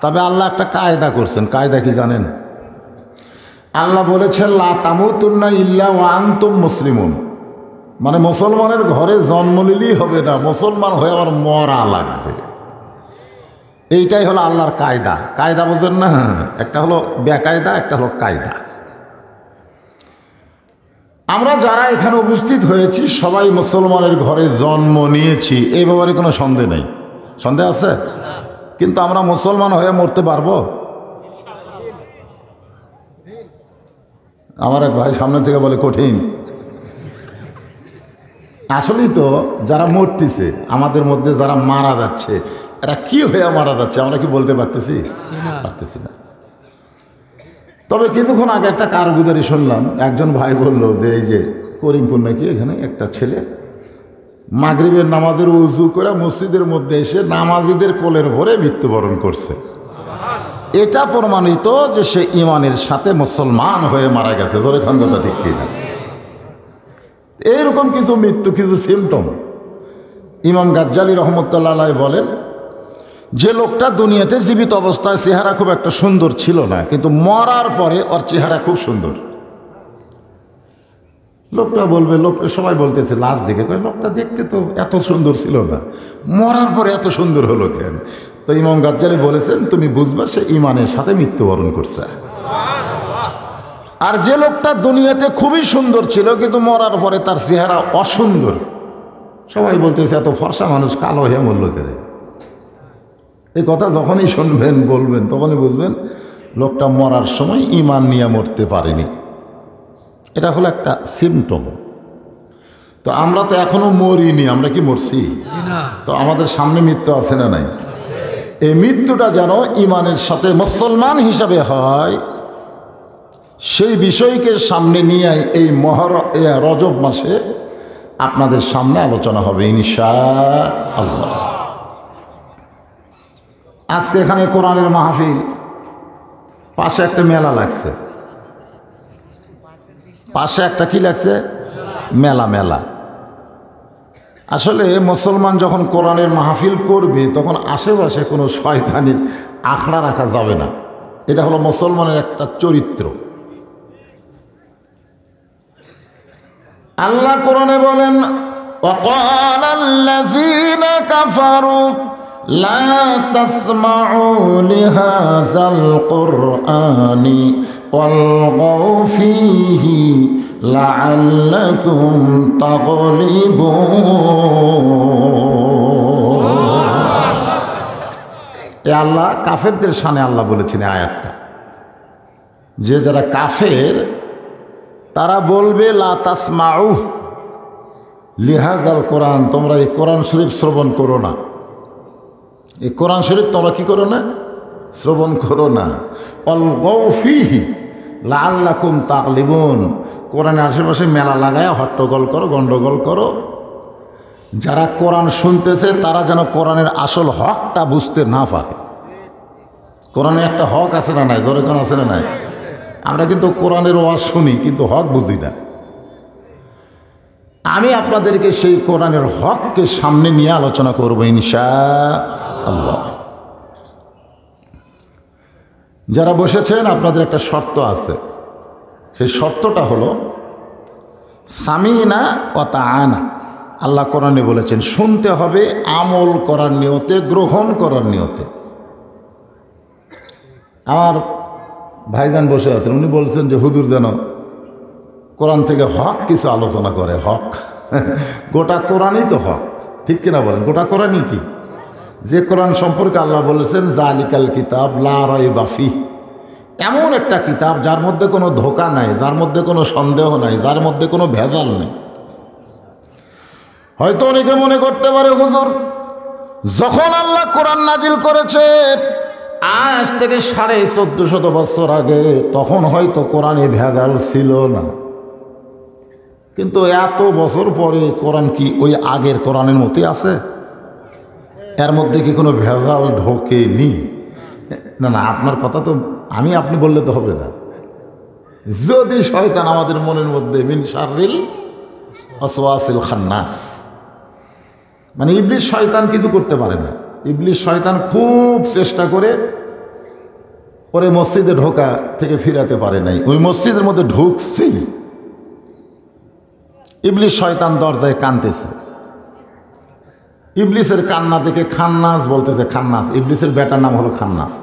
তবে আল্লাহ একটা কায়দা করছেন। কায়দা কি জানেন? আল্লাহ বলেছেন লা তামুতুন্না ইল্লা ওয়া আনতুম মুসলিমুন, মানে মুসলমানের ঘরে জন্ম নিলেই হবে না, মুসলমান হয়ে আবার মরা লাগবে। এইটাই হলো আল্লাহর কায়দা। কায়দা বোঝেন না? একটা হলো বেকায়দা, একটা হলো কায়দা। আমরা যারা এখানে উপস্থিত হয়েছি সবাই মুসলমানের ঘরে জন্ম নিয়েছি, এই ব্যাপারে কোনো সন্দেহ নেই। সন্দেহ আছে? কিন্তু আমরা মুসলমান হয়ে মরতে পারবো? আমার এক ভাই সামনে থেকে বলে কঠিন। আসলেই তো যারা মরতেছে আমাদের মধ্যে, যারা মারা যাচ্ছে, এরা কি হয়ে মারা যাচ্ছে আমরা কি বলতে পারতেছি? পারতেছি না। তবে কিছুক্ষণ আগে একটা কারগুজারি শুনলাম, একজন ভাই বলল যে এই যে করিমপুর নাকি এখানে একটা ছেলে মাগরিবের নামাজের উজু করে মসজিদের মধ্যে এসে নামাজিদের কোলের ভরে মৃত্যুবরণ করছে। এটা প্রমাণিত যে সে ইমানের সাথে মুসলমান হয়ে মারা গেছে। ধরে খান কথা ঠিক কি না? এইরকম কিছু মৃত্যু, কিছু সিমটম ইমাম গাজ্জালি রহমতুল্লাহ আলাইহি বলেন যে লোকটা দুনিয়াতে জীবিত অবস্থায় চেহারা খুব একটা সুন্দর ছিল না, কিন্তু মরার পরে ওর চেহারা খুব সুন্দর। লোকটা বলবে, লোকটা সবাই বলতেছে লাশ দেখে, লোকটা দেখতে তো এত সুন্দর ছিল না, মরার পরে এত সুন্দর হলো কেন? তো ইমাম গাজ্জালি বলেছেন তুমি বুঝবা সে ইমানের সাথে মৃত্যুবরণ করছে। আর যে লোকটা দুনিয়াতে খুবই সুন্দর ছিল কিন্তু মরার পরে তার চেহারা অসুন্দর, সবাই বলতেছে এত ফর্সা মানুষ কালো হয়ে মরল কেন? এই কথা যখনই শুনবেন বলবেন তখনই বুঝবেন লোকটা মরার সময় ইমান নিয়ে মরতে পারেনি। এটা হলো একটা সিমটম। তো আমরা তো এখনো মরিনি, আমরা কি মরছি? তো আমাদের সামনে মৃত্যু আছে না নাই? এই মৃত্যুটা যেন ইমানের সাথে মুসলমান হিসাবে হয়, সেই বিষয়কে সামনে নিয়ে এই রজব মাসে আপনাদের সামনে আলোচনা হবে ইনশাআল্লাহ। আজকে এখানে কোরআনের মাহফিল, পাশে একটা মেলা লাগছে, পাশে একটা কি লাগছে? মেলা। মেলা আসলে মুসলমান যখন কোরআনের মাহফিল করবে তখন আশেপাশে কোনো শয়তানির আখড়া রাখা যাবে না। এটা হলো মুসলমানের একটা চরিত্র। আল্লাহ কোরআনে বলেন, وَقَالَ الَّذِينَ كَفَرُوا لَا تَسْمَعُوا لِهَذَا الْقُرْآنِ وَالْغَوْا فِيهِ لَعَلَّكُمْ تَغْلِبُونَ। এ আল্লাহ কাফেরদের শানে আল্লাহ বলেছেন আয়াতটা, যে যারা কাফের তারা বলবে লা তাসমাউ লিহাজাল কোরআন, তোমরা এই কোরআন শরীফ শ্রবণ করো না। এই কোরআন শরীফ তোমরা কি করো না? শ্রবণ করো না। অলগাউ ফিহি লাআল্লাকুম তাগলিবুন, কোরআনের আশেপাশে মেলা লাগায় হট্টগোল করো, গন্ডগোল করো। যারা কোরআন শুনতেছে তারা যেন কোরআনের আসল হকটা বুঝতে না পারে। কোরআনে একটা হক আছে না নাই? জোরে কোন আছে না নাই? আমরা কিন্তু কোরআনের ওয়াজ শুনি কিন্তু হক বুঝি না। আমি আপনাদেরকে সেই কোরআনের হককে সামনে নিয়ে আলোচনা করব ইনশাআল্লাহ। যারা বসেছেন আপনাদের একটা শর্ত আছে, সেই শর্তটা হলো সামিনা ওয়া তাআনা। আল্লাহ কোরআনে বলেছেন শুনতে হবে আমল করার নিয়তে, গ্রহণ করার নিয়তে। আমার ভাইজান বসে আছেন, উনি বলছেন যে হুজুর যেন কোরআন থেকে হক কিছু আলোচনা করে। হক গোটা কোরআনই তো হক, ঠিক কিনা বলেন? গোটা কোরআনই কি? যে কোরআন সম্পর্কে আল্লাহ বলেছেন জালিকাল কিতাব লা রাইবা ফিহ, এমন একটা কিতাব যার মধ্যে কোনো ধোঁকা নাই, যার মধ্যে কোনো সন্দেহ নাই, যার মধ্যে কোনো ভেজাল নেই। হয়তো অনেকে মনে করতে পারে হুজুর যখন আল্লাহ কোরআন নাজিল করেছে আজ থেকে 1450 বছর আগে, তখন হয়তো কোরআনে ভেজাল ছিল না, কিন্তু এত বছর পরে কোরআন কি ওই আগের কোরআনের মতোই আছে? এর মধ্যে কি কোনো ভেজাল ঢোকেনি? না না, আপনার কথা তো আপনি বললে তো হবে না। যদি শয়তান আমাদের মনের মধ্যে মিন শাররিল ওয়াসওয়াসিল খান্নাস, মানে ইবলিস শয়তান কিছু করতে পারে না। ইবলিস শয়তান খুব চেষ্টা করে পরে মসজিদে ঢোকা থেকে ফিরাতে পারে নাই। ওই মসজিদের মধ্যে ঢুকছি, ইবলিস শয়তান দরজায় কাঁদতেছে। ইবলিসের কান্না দেখে খান্নাস বলতেছে, খান্নাস ইবলিসের বেটার নাম হলো খান্নাস,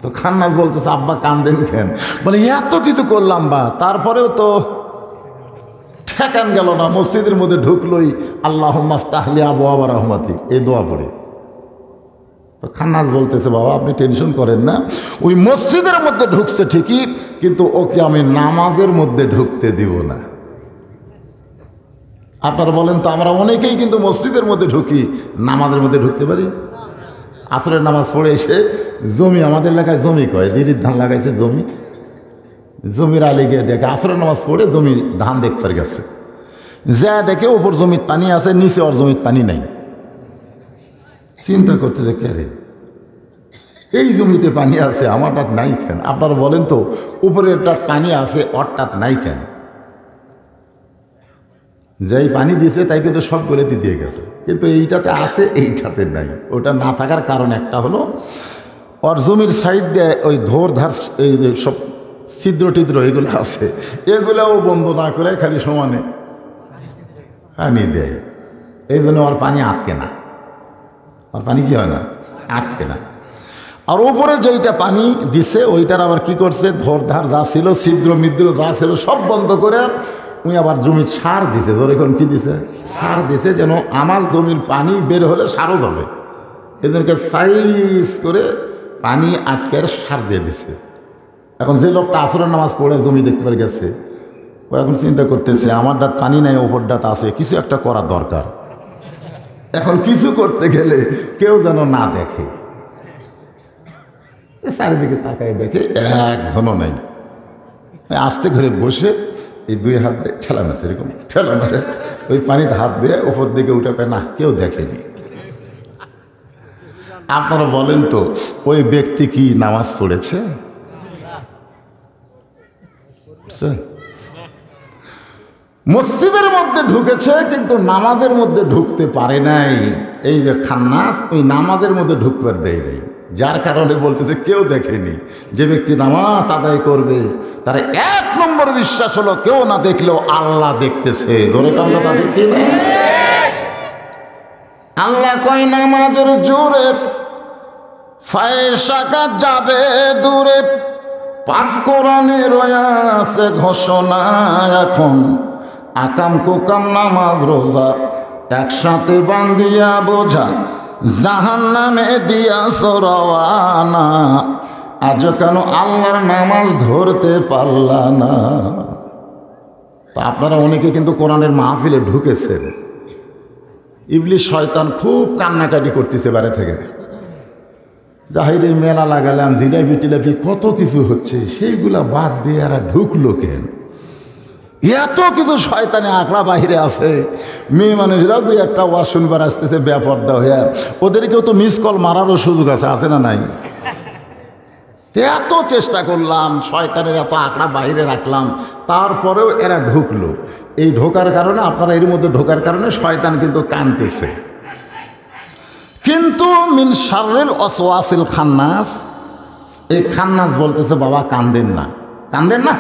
তো খান্নাস বলতেছে আব্বা কান্দেন কেন? বলে এত কিছু করলাম বা তারপরেও তো ঠেকান গেল না। মসজিদের মধ্যে ঢুকলোই আল্লাহুম্মা ফতাহলি আবওয়াবা রাহমাতিক এই দোয়া পড়ে। তো খান্নাস বলতেছে বাবা আপনি টেনশন করেন না, ওই মসজিদের মধ্যে ঢুকছে ঠিকই, কিন্তু ওকে আমি নামাজের মধ্যে ঢুকতে দিব না। আপনারা বলেন তো আমরা অনেকেই কিন্তু মসজিদের মধ্যে ঢুকি, নামাজের মধ্যে ঢুকতে পারি? আসরের নামাজ পড়ে এসে জমি, আমাদের এলাকায় জমি কয়, দিদির ধান লাগাইছে জমি, জমির আলি গিয়ে দেখে আসরের নামাজ পড়ে জমি ধান দেখতে গেছে, যা দেখে ওপর জমির পানি আছে, নিচে ওর জমির পানি নাই। চিন্তা করতে যে কে রে, এই জমিতে পানি আছে আমারটাত নাই কেন? আপনারা বলেন তো উপরেরটার পানি আছে ওরটাত নাই কেন? যেই পানি দিয়েছে তাই কিন্তু সব গলেতে দিয়ে গেছে, কিন্তু এইটাতে আছে এইটাতে নাই। ওটা না থাকার কারণ একটা হলো ওর জমির সাইড দিয়ে ওই ধোর ধার এই সব ছিদ্র টিদ্র এগুলো আছে, এগুলোও বন্ধ না করে খালি সমানে পানি দেয়। এই জন্য ওর পানি আটকে না, ওর পানি কি হয় না, আটকে না। আর ওপরে যেইটা পানি দিছে ওইটার আবার কি করছে, ধোর ধার যা ছিল ছিদ্র মিদ্র যা ছিল সব বন্ধ করে উনি আবার জমির সার দিছে। যখন কি দিছে, সার দিছে, যেন আমার জমির পানি বের হলে সারও যাবে, এদেরকে সাইজ করে পানি আটকে সার দিয়ে দিছে। এখন যে লোকটা আসরের নামাজ পড়ে জমি দেখতে পারে গেছে, ও এখন চিন্তা করতেছে আমার দাঁত পানি নাই, ওপর দাঁত আছে, কিছু একটা করা দরকার। এখন কিছু করতে গেলে কেউ যেন না দেখে, চারিদিকে তাকায় দেখে একজনও নাই। আস্তে ঘরে বসে এই দুই হাত দিয়ে ঠেলা মারছে, এরকম ঠেলা মারে, ওই পানিতে হাত দিয়ে ওপর দিকে উঠে পায় না, কেউ দেখেনি। আপনারা বলেন তো ওই ব্যক্তি কি নামাজ পড়েছে? মসজিদের মধ্যে ঢুকেছে কিন্তু নামাজের মধ্যে ঢুকতে পারে নাই। এই যে খান্নাস ওই নামাজের মধ্যে ঢুকবার দেয় নাই, যার কারণে বলতেছে কেউ দেখেনি। যে ব্যক্তি নামাজ আদায় করবে তার 1 নম্বর বিশ্বাস হলো কেউ না দেখলেও আল্লাহ দেখতেছে। জোরে কান কথা ঠিক কি না? আল্লাহ কয় নামাজের জোরে ফায়সাকা যাবে দূরে, পাক কোরআনে রয়েছে ঘোষণা এখন, আকাম কুকাম নামাজ রোজা একসাথে বান্ধিয়া বোঝা, জাহান্নামে দিয়া সরওয়ানা, আজ কেন আল্লাহর নামাজ ধরতে পারলা না? তা আপনারা অনেকে কিন্তু কোরআনের মাহফিলে ঢুকেছেন, ইবলিশ শয়তান খুব কান্নাকাটি করতেছে বাইরে থেকে, জাহিরে মেলা লাগালাম, জিলাপি টিলাপি কত কিছু হচ্ছে, সেইগুলা বাদ দিয়ে এরা ঢুকলো কেন? এত কিছু শয়তানে আঁকড়া বাহিরে আছে। মেয়ে মানুষরাও 2-1টা ওয়াজ শুনবার আসতেছে বেপর্দা হয়ে, ওদেরকেও তো মিস কল মারারও সুযোগ আছে না নাই? এত চেষ্টা করলাম, শয়তানের এত আঁকড়া বাহিরে রাখলাম, তারপরেও এরা ঢুকলো। এই ঢোকার কারণে, আপনারা এর মধ্যে ঢোকার কারণে শয়তান কিন্তু কাঁদতেছে। কিন্তু মিন শাররিল ওয়াসওয়াসিল খান্নাস, এই খান্নাস বলতেছে বাবা কান্দেন না, কান্দেন না,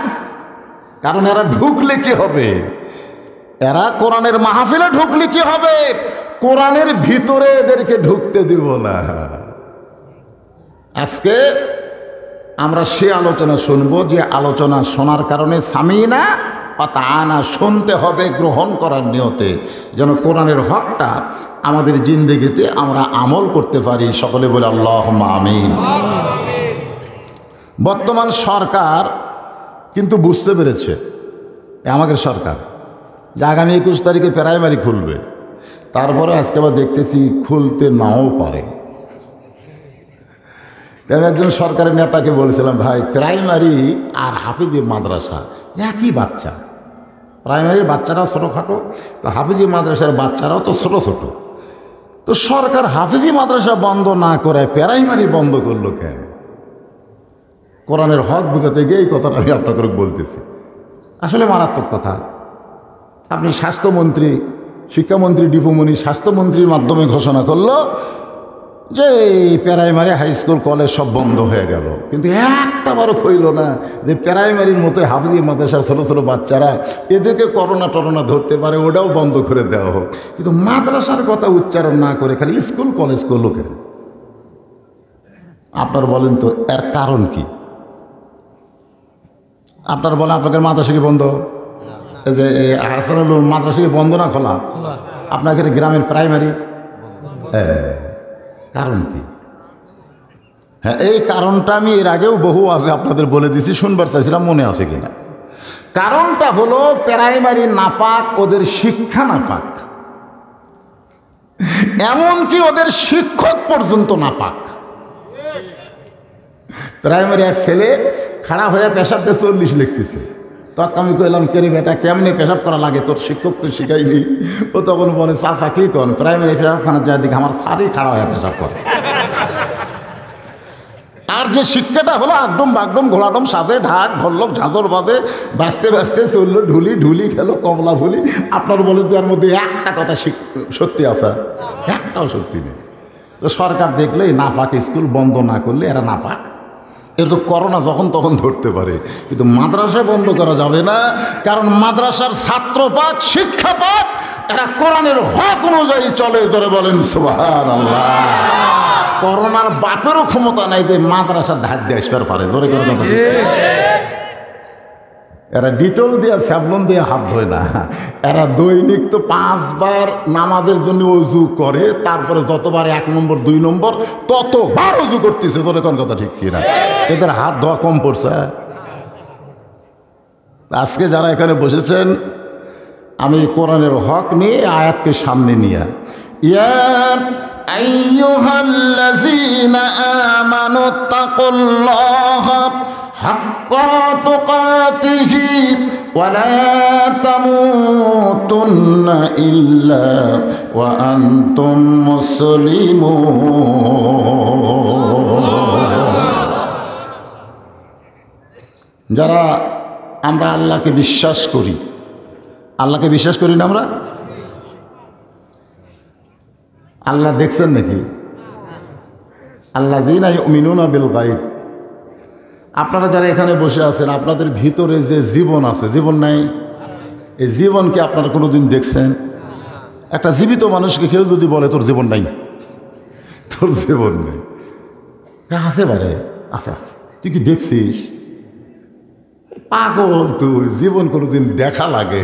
কারণ এরা ঢুকলে কি হবে? এরা কোরআনের মাহফিলে ঢুকলে কি হবে? কোরআনের ভিতরে এদেরকে ঢুকতে দিব না। আজকে আমরা সে আলোচনা শুনবো যে আলোচনা শোনার কারণে সামিনা আনা শুনতে হবে গ্রহণ করার নিয়তে, যেন কোরআনের হকটা আমাদের জিন্দেগিতে আমরা আমল করতে পারি। সকলে বলে আল্লাহুম্মা আমিন। বর্তমান সরকার কিন্তু বুঝতে পেরেছে, আমাদের সরকার, যে আগামী 21 তারিখে প্রাইমারি খুলবে, তারপরে আজকে আবার দেখতেছি খুলতে নাও পারে। আমি একজন সরকারের নেতাকে বলেছিলাম, ভাই প্রাইমারি আর হাফিজি মাদ্রাসা একই বাচ্চা, প্রাইমারির বাচ্চারাও ছোটোখাটো, তো হাফিজি মাদ্রাসার বাচ্চারাও তো ছোটো ছোটো, তো সরকার হাফিজি মাদ্রাসা বন্ধ না করে প্রাইমারি বন্ধ করলো কেন? কোরআনের হক বুঝাতে গিয়ে এই কথাটা আমি আপনাকে বলতেছি। আসলে মারাত্মক কথা। আপনি স্বাস্থ্যমন্ত্রী, শিক্ষামন্ত্রী ডিপুমণি স্বাস্থ্যমন্ত্রীর মাধ্যমে ঘোষণা করলো যে প্রাইমারি হাই স্কুল কলেজ সব বন্ধ হয়ে গেল, কিন্তু একটা বারও কইল না যে প্রাইমারির মতো হাফিজি মাদ্রাসার ছোটো ছোটো বাচ্চারা এদেরকে করোনা টরোনা ধরতে পারে, ওটাও বন্ধ করে দেওয়া হোক। কিন্তু মাদ্রাসার কথা উচ্চারণ না করে খালি স্কুল কলেজ করলো কেন? আপনার বলেন তো এর কারণ কি? আপনার বলেন আপনাদের মাদ্রাসা কি বন্ধ? এই যে হাসানুল মাদ্রাসা কি বন্ধ না খোলা? আপনাদের গ্রামের প্রাইমারি, কারণ কি? হ্যাঁ, এই কারণটা আমি এর আগেও বহু আগে আপনাদের বলে দিছি, শুনবার চাইছিলাম, মনে আছে কিনা। কারণটা হলো প্রাইমারি নাপাক, ওদের শিক্ষা নাপাক, এমনকি ওদের শিক্ষক পর্যন্ত নাপাক। প্রাইমারি এক ছেলে খাড়া হয়ে পেশাবতে 40 লিখতেছে, তখন আমি কইলাম কেরি বেটা কেমনি পেশাব করা লাগে, তোর শিক্ষক তো শিখাইনি। ও তখন বলে চাচা কি কন, প্রাইমারি পেশাবখানা যায় দিকে আমার সারি খাড়া হয়ে পেশাব করে। আর যে শিক্ষাটা হলো একদম বাগডম ঘোড়াডম সাজে ঢাক ঢোলক ঝাঁঝর বাজে বাঁচতে বাঁচতে চললো, ঢুলি ঢুলি খেলো কমলা ফুলি। আপনার বলেন তো এর মধ্যে একটা কথা সত্যি আছে? একটাও সত্যি নেই। তো সরকার দেখলে নাপাক স্কুল বন্ধ না করলে এরা নাপাক, এরকম করোনা যখন তখন ধরতে পারে, কিন্তু মাদ্রাসা বন্ধ করা যাবে না, কারণ মাদ্রাসার ছাত্র পাক, শিক্ষা পাক, এরা কোরআনের হক অনুযায়ী চলে। ধরে বলেন সুবহানাল্লাহ। করোনার বাপেরও ক্ষমতা নাই যে মাদ্রাসার ধার দিয়ে আসবার পারে। ধরে করে কথা, এরা ডিটল দিয়ে স্যাবলন দিয়ে হাত ধোয় না, এরা দৈনিক তো 5 বার নামাজের জন্য অজু করে, তারপরে যতবার 1 নম্বর 2 নম্বর ততবার অজু করতেছে। ধরে কোন কথা ঠিক কিনা? এদের হাত ধোয়া কম পড়ছে? আজকে যারা এখানে বসেছেন, আমি কোরআনের হক নিয়ে আয়াতকে সামনে নিয়ে, ইয়া আইয়ুহাল্লাযীনা আমানু তাকুল্লাহা হাক্কা তুকাতিহি ওয়া লা তামুতুন্না ইল্লা ওয়া আনতুম মুসলিমুন। যারা আমরা আল্লাহকে বিশ্বাস করি, আল্লাহকে বিশ্বাস করি না আমরা? আল্লাহ দেখছেন নাকি? আল্লাযীনা ইউমিনুনা বিল গায়ব। আপনারা যারা এখানে বসে আছেন, আপনাদের ভিতরে যে জীবন আছে, জীবন নাই? এই জীবনকে আপনারা কোনোদিন দেখছেন? একটা জীবিত মানুষকে কেউ যদি বলে তোর জীবন নাই, তোর জীবন নেই, আছে বারে আছে আছে, তুই কি দেখছিস? পাগল তুই, জীবন কোনোদিন দেখা লাগে?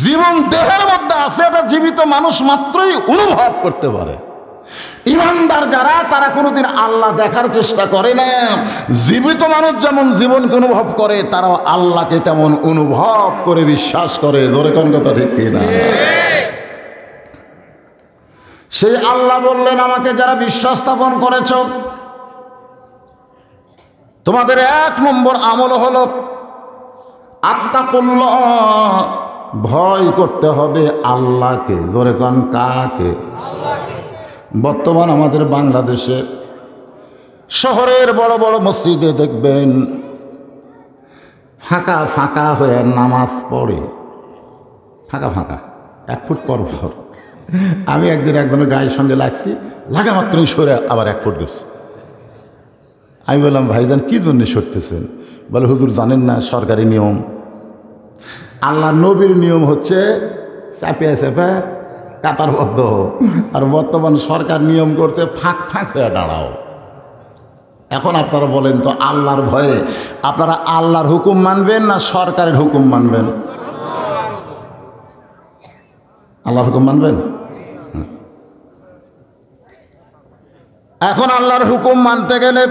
জীবন দেহের মধ্যে আছে, এটা জীবিত মানুষ মাত্রই অনুভব করতে পারে। ইমানদার যারা, তারা কোনোদিন আল্লাহ দেখার চেষ্টা করে না। জীবিত মানুষ যেমন জীবনকে অনুভব করে, তারাও আল্লাহকে তেমন অনুভব করে বিশ্বাস করে। জোরে কোন কথা ঠিক কিনা? সেই আল্লাহ বললেন, আমাকে যারা বিশ্বাস স্থাপন করেছ, তোমাদের 1 নম্বর আমল হলো আত্তাকুল্লাহ, ভয় করতে হবে আল্লাহকে। জোরে কোন কাকে? বর্তমান আমাদের বাংলাদেশে শহরের বড় বড় মসজিদে দেখবেন ফাঁকা ফাঁকা হয়ে নামাজ পড়ে, ফাঁকা ফাঁকা 1 ফুট পর পর। আমি একদিন একজনের গায়ের সঙ্গে লাগছি, লাগা মাত্রই সরে আবার 1 ফুট গেছে। আমি বললাম, ভাইজান কি জন্য সরতেছেন? বলে, হুজুর জানেন না সরকারি নিয়ম, আল্লাহ নবীর নিয়ম হচ্ছে চাপিয়া চাপা কাতারবদ্ধ, আর বর্তমান সরকার নিয়ম করছে ফাঁক ফাঁক হয়ে দাঁড়াও। এখন আপনারা বলেন তো, আল্লাহর ভয়ে আপনারা আল্লাহর হুকুম মানবেন না সরকারের হুকুম মানবেন? আল্লাহর হুকুম মানবেন। এখন আল্লাহর হুকুম মানতে গেলে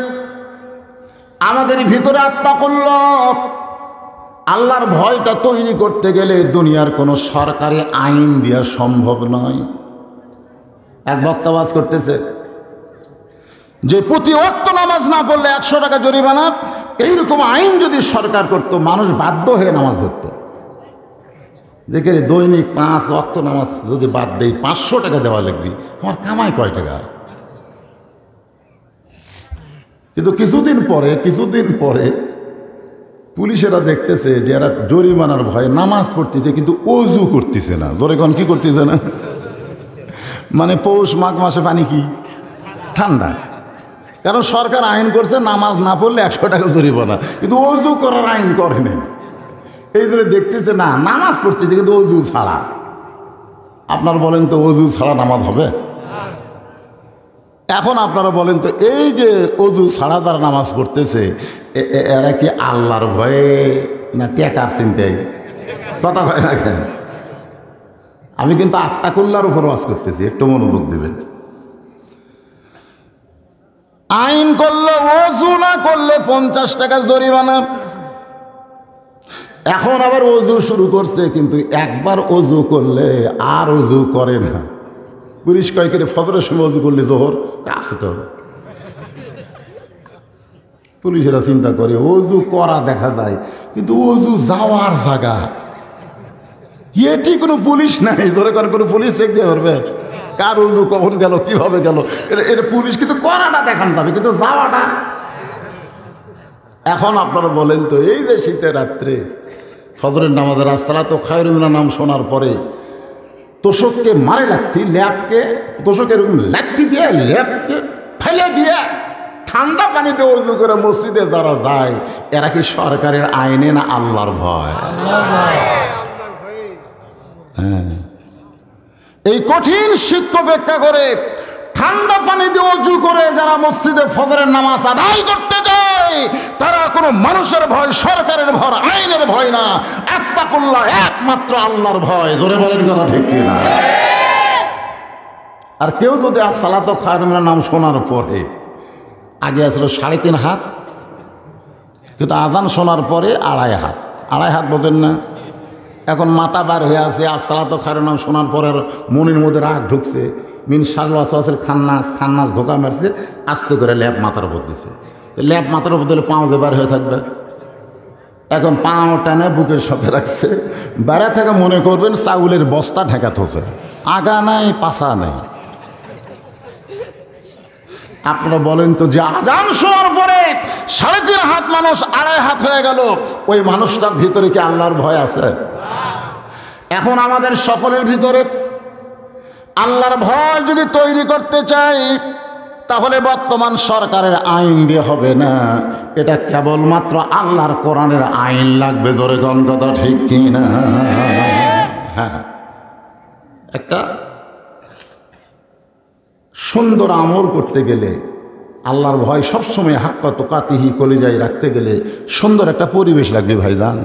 আমাদের ভিতরে আত্তাকুল্লাহ, আল্লাহর ভয়টা তৈরি করতে গেলে দুনিয়ার কোনো সরকারি আইন দেওয়া সম্ভব নয়। এক বক্তা ওয়াজ করতেছে যে প্রতি ওয়াক্ত নামাজ না পড়লে 100 টাকা জরিমানা। এইরকম আইন যদি সরকার করত, মানুষ বাধ্য হয়ে নামাজ ধরত। যেখানে দৈনিক 5 ওয়াক্ত নামাজ যদি বাদ দেই 500 টাকা দেওয়া লাগবে, আমার কামাই কয় টাকা? কিন্তু কিছুদিন পরে পুলিশেরা দেখতেছে যে এরা জরিমানার ভয়ে নামাজ পড়তেছে, কিন্তু ওযু করতেছে না। জোরে কোন কি করতেছে না? মানে পৌষ মাঘ মাসে পানি কি ঠান্ডা, কারণ সরকার আইন করছে নামাজ না পড়লে 100 টাকা জরিমানা, কিন্তু ওযু করার আইন করেনি। এই জন্য দেখতেছে না নামাজ পড়তেছে কিন্তু ওযু ছাড়া। আপনার বলেন তো, ওযু ছাড়া নামাজ হবে? এখন আপনারা বলেন তো, এই যে ওযু ছাড়া যারা নামাজ পড়তেছে, এরা কি আল্লাহর ভয়ে না টেকার চিন্তায়? কথা হয় না কেন? আমি কিন্তু আত্তাকুল্লাহর উপর ওয়াজ করতেছি, একটু মনোযোগ দিবেন। আইন করলে ওযু না করলে 50 টাকা জরিমানা। এখন আবার ওযু শুরু করছে, কিন্তু একবার ওযু করলে আর ওযু করে না। পুলিশ কয় করে ফজরের সময় ওযু করলে জোহর কাছে তো। পুলিশেরা চিন্তা করে ওযু করা দেখা যায়, কিন্তু ওযু যাওয়ার জায়গা এটি কোনো পুলিশ নাই। ধরে কোনো পুলিশ চেক দিয়ে পারবে কার ওযু কখন গেল, কিভাবে গেল, এটা পুলিশ কিন্তু করাটা দেখানো যাবে, কিন্তু যাওয়াটা। এখন আপনারা বলেন তো, এই যে শীতের রাত্রে ফজরের নামাজের আসসালাতু খায়রুম মিনান নাম শোনার পরে তোষককে মারে লাথি, ল্যাপকে তোষকের লাথি দিয়ে ল্যাপকে ফেলে দিয়ে ঠান্ডা পানিতে ওযু করে মসজিদে যারা যায়, এরা কি সরকারের আইনে না আল্লাহর ভয়? হ্যাঁ, এই কঠিন শীতকে উপেক্ষা করে ঠান্ডা পানি দিয়ে ওযু করে যারা মসজিদে ফজরের নামাজ আদায় করতে যায়, তারা কোনো মানুষের ভয়, সরকারের ভয়, আইনের ভয় না, আত্তাকুল্লাহ, একমাত্র আল্লাহর ভয়। জোরে বলেন কথা ঠিক কিনা? আর কেউ যদি আসসালাতু খায়রুম মিনান নাম শোনার পরে, আগে আসলো 3.5 হাত, কিন্তু আজান শোনার পরে আড়াই হাত বোঝেন না? এখন মাথা বার হয়ে আছে, আসসালাতু খায়রুন শোনার পরে মনের মধ্যে রাগ ঢুকছে, মিন শাররিল ওয়াসওয়াসিল খান্নাস ধোকা মারছে, আস্তে করে ল্যাপ মাথার উপর দিছে। তো ল্যাপ মাথার উপর দিলে পাও যে বার হয়ে থাকবে। এখন পাও টানে বুকের সাথে রাখছে, বেড়া থেকে মনে করবেন চাউলের বস্তা ঢাকা থছে, আগা নাই পাশা নাই। আপনারা বলেন তো, যে আজান শোনার পরে 3.5 হাত মানুষ আড়াই হাত হয়ে গেল, ওই মানুষটার ভিতরে কি আল্লাহর ভয় আছে? এখন আমাদের সকলের ভিতরে আল্লাহর ভয় যদি তৈরি করতে চাই, তাহলে বর্তমান সরকারের আইন দিয়ে হবে না, এটা কেবলমাত্র আল্লাহর কোরআনের আইন লাগবে। ধরে কোন কথা ঠিক কি না? হ্যাঁ, একটা সুন্দর আমল করতে গেলে, আল্লাহর ভয় সবসময় হাক্কা তুকাতিহি কলিজায় রাখতে গেলে সুন্দর একটা পরিবেশ লাগবে ভাইজান।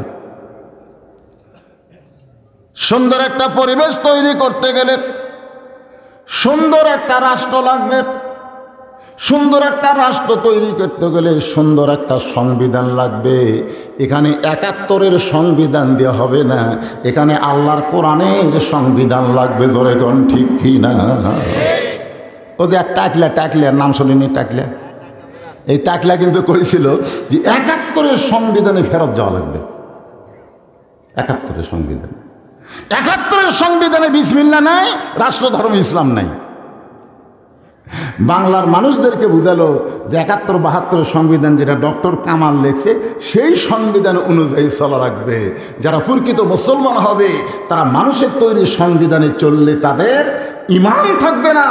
সুন্দর একটা পরিবেশ তৈরি করতে গেলে সুন্দর একটা রাষ্ট্র লাগবে। সুন্দর একটা রাষ্ট্র তৈরি করতে গেলে সুন্দর একটা সংবিধান লাগবে। এখানে 71-এর সংবিধান দেওয়া হবে না, এখানে আল্লাহর কোরআনের সংবিধান লাগবে। ধরে কোন ঠিক কি না? ও যে এক টাকলার নাম শুনিনি? এই টাকলা কিন্তু করেছিল যে 71-এর সংবিধানে ফেরত যাওয়া লাগবে। 71-এর সংবিধানে বিসমিল্লাহ নাই, রাষ্ট্রধর্ম ইসলাম নাই। বাংলার মানুষদেরকে বুঝালো যে 71-72 সংবিধান যেটা ডক্টর কামাল লেখছে, সেই সংবিধান অনুযায়ী চলা লাগবে। যারা প্রকৃত মুসলমান হবে তারা মানুষের তৈরি সংবিধানে চললে তাদের ঈমান থাকবে না,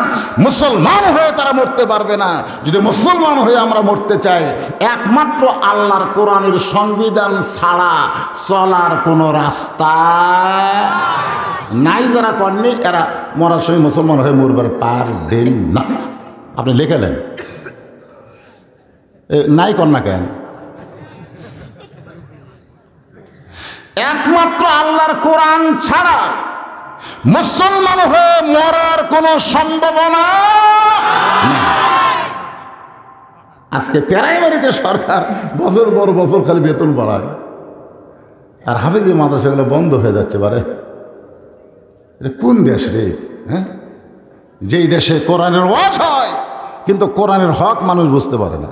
মুসলমান হয়ে তারা মরতে পারবে না। যদি মুসলমান হয়ে আমরা মরতে চাই, একমাত্র আল্লাহর কোরআনের সংবিধান ছাড়া চলার কোনো রাস্তা নাই। যারা করেনি এরা মরার সময় মুসলমান হয়ে মরবার পারবেন না। আপনি লেখালেন নাই কর না কেন? একমাত্র আল্লাহর কোরআন ছাড়া মুসলমান হয়ে মরার কোনো সম্ভাবনা নেই। আজকে প্রাইমারিতে সরকার বছর খালি বেতন বাড়ায়, আর হাফেজি মাদ্রাসাগুলো বন্ধ হয়ে যাচ্ছে। বারে এটা কোন দেশ রে? হ্যাঁ, যেই দেশে কোরআনের ওয়াজ হয় কিন্তু কোরআনের হক মানুষ বুঝতে পারে না।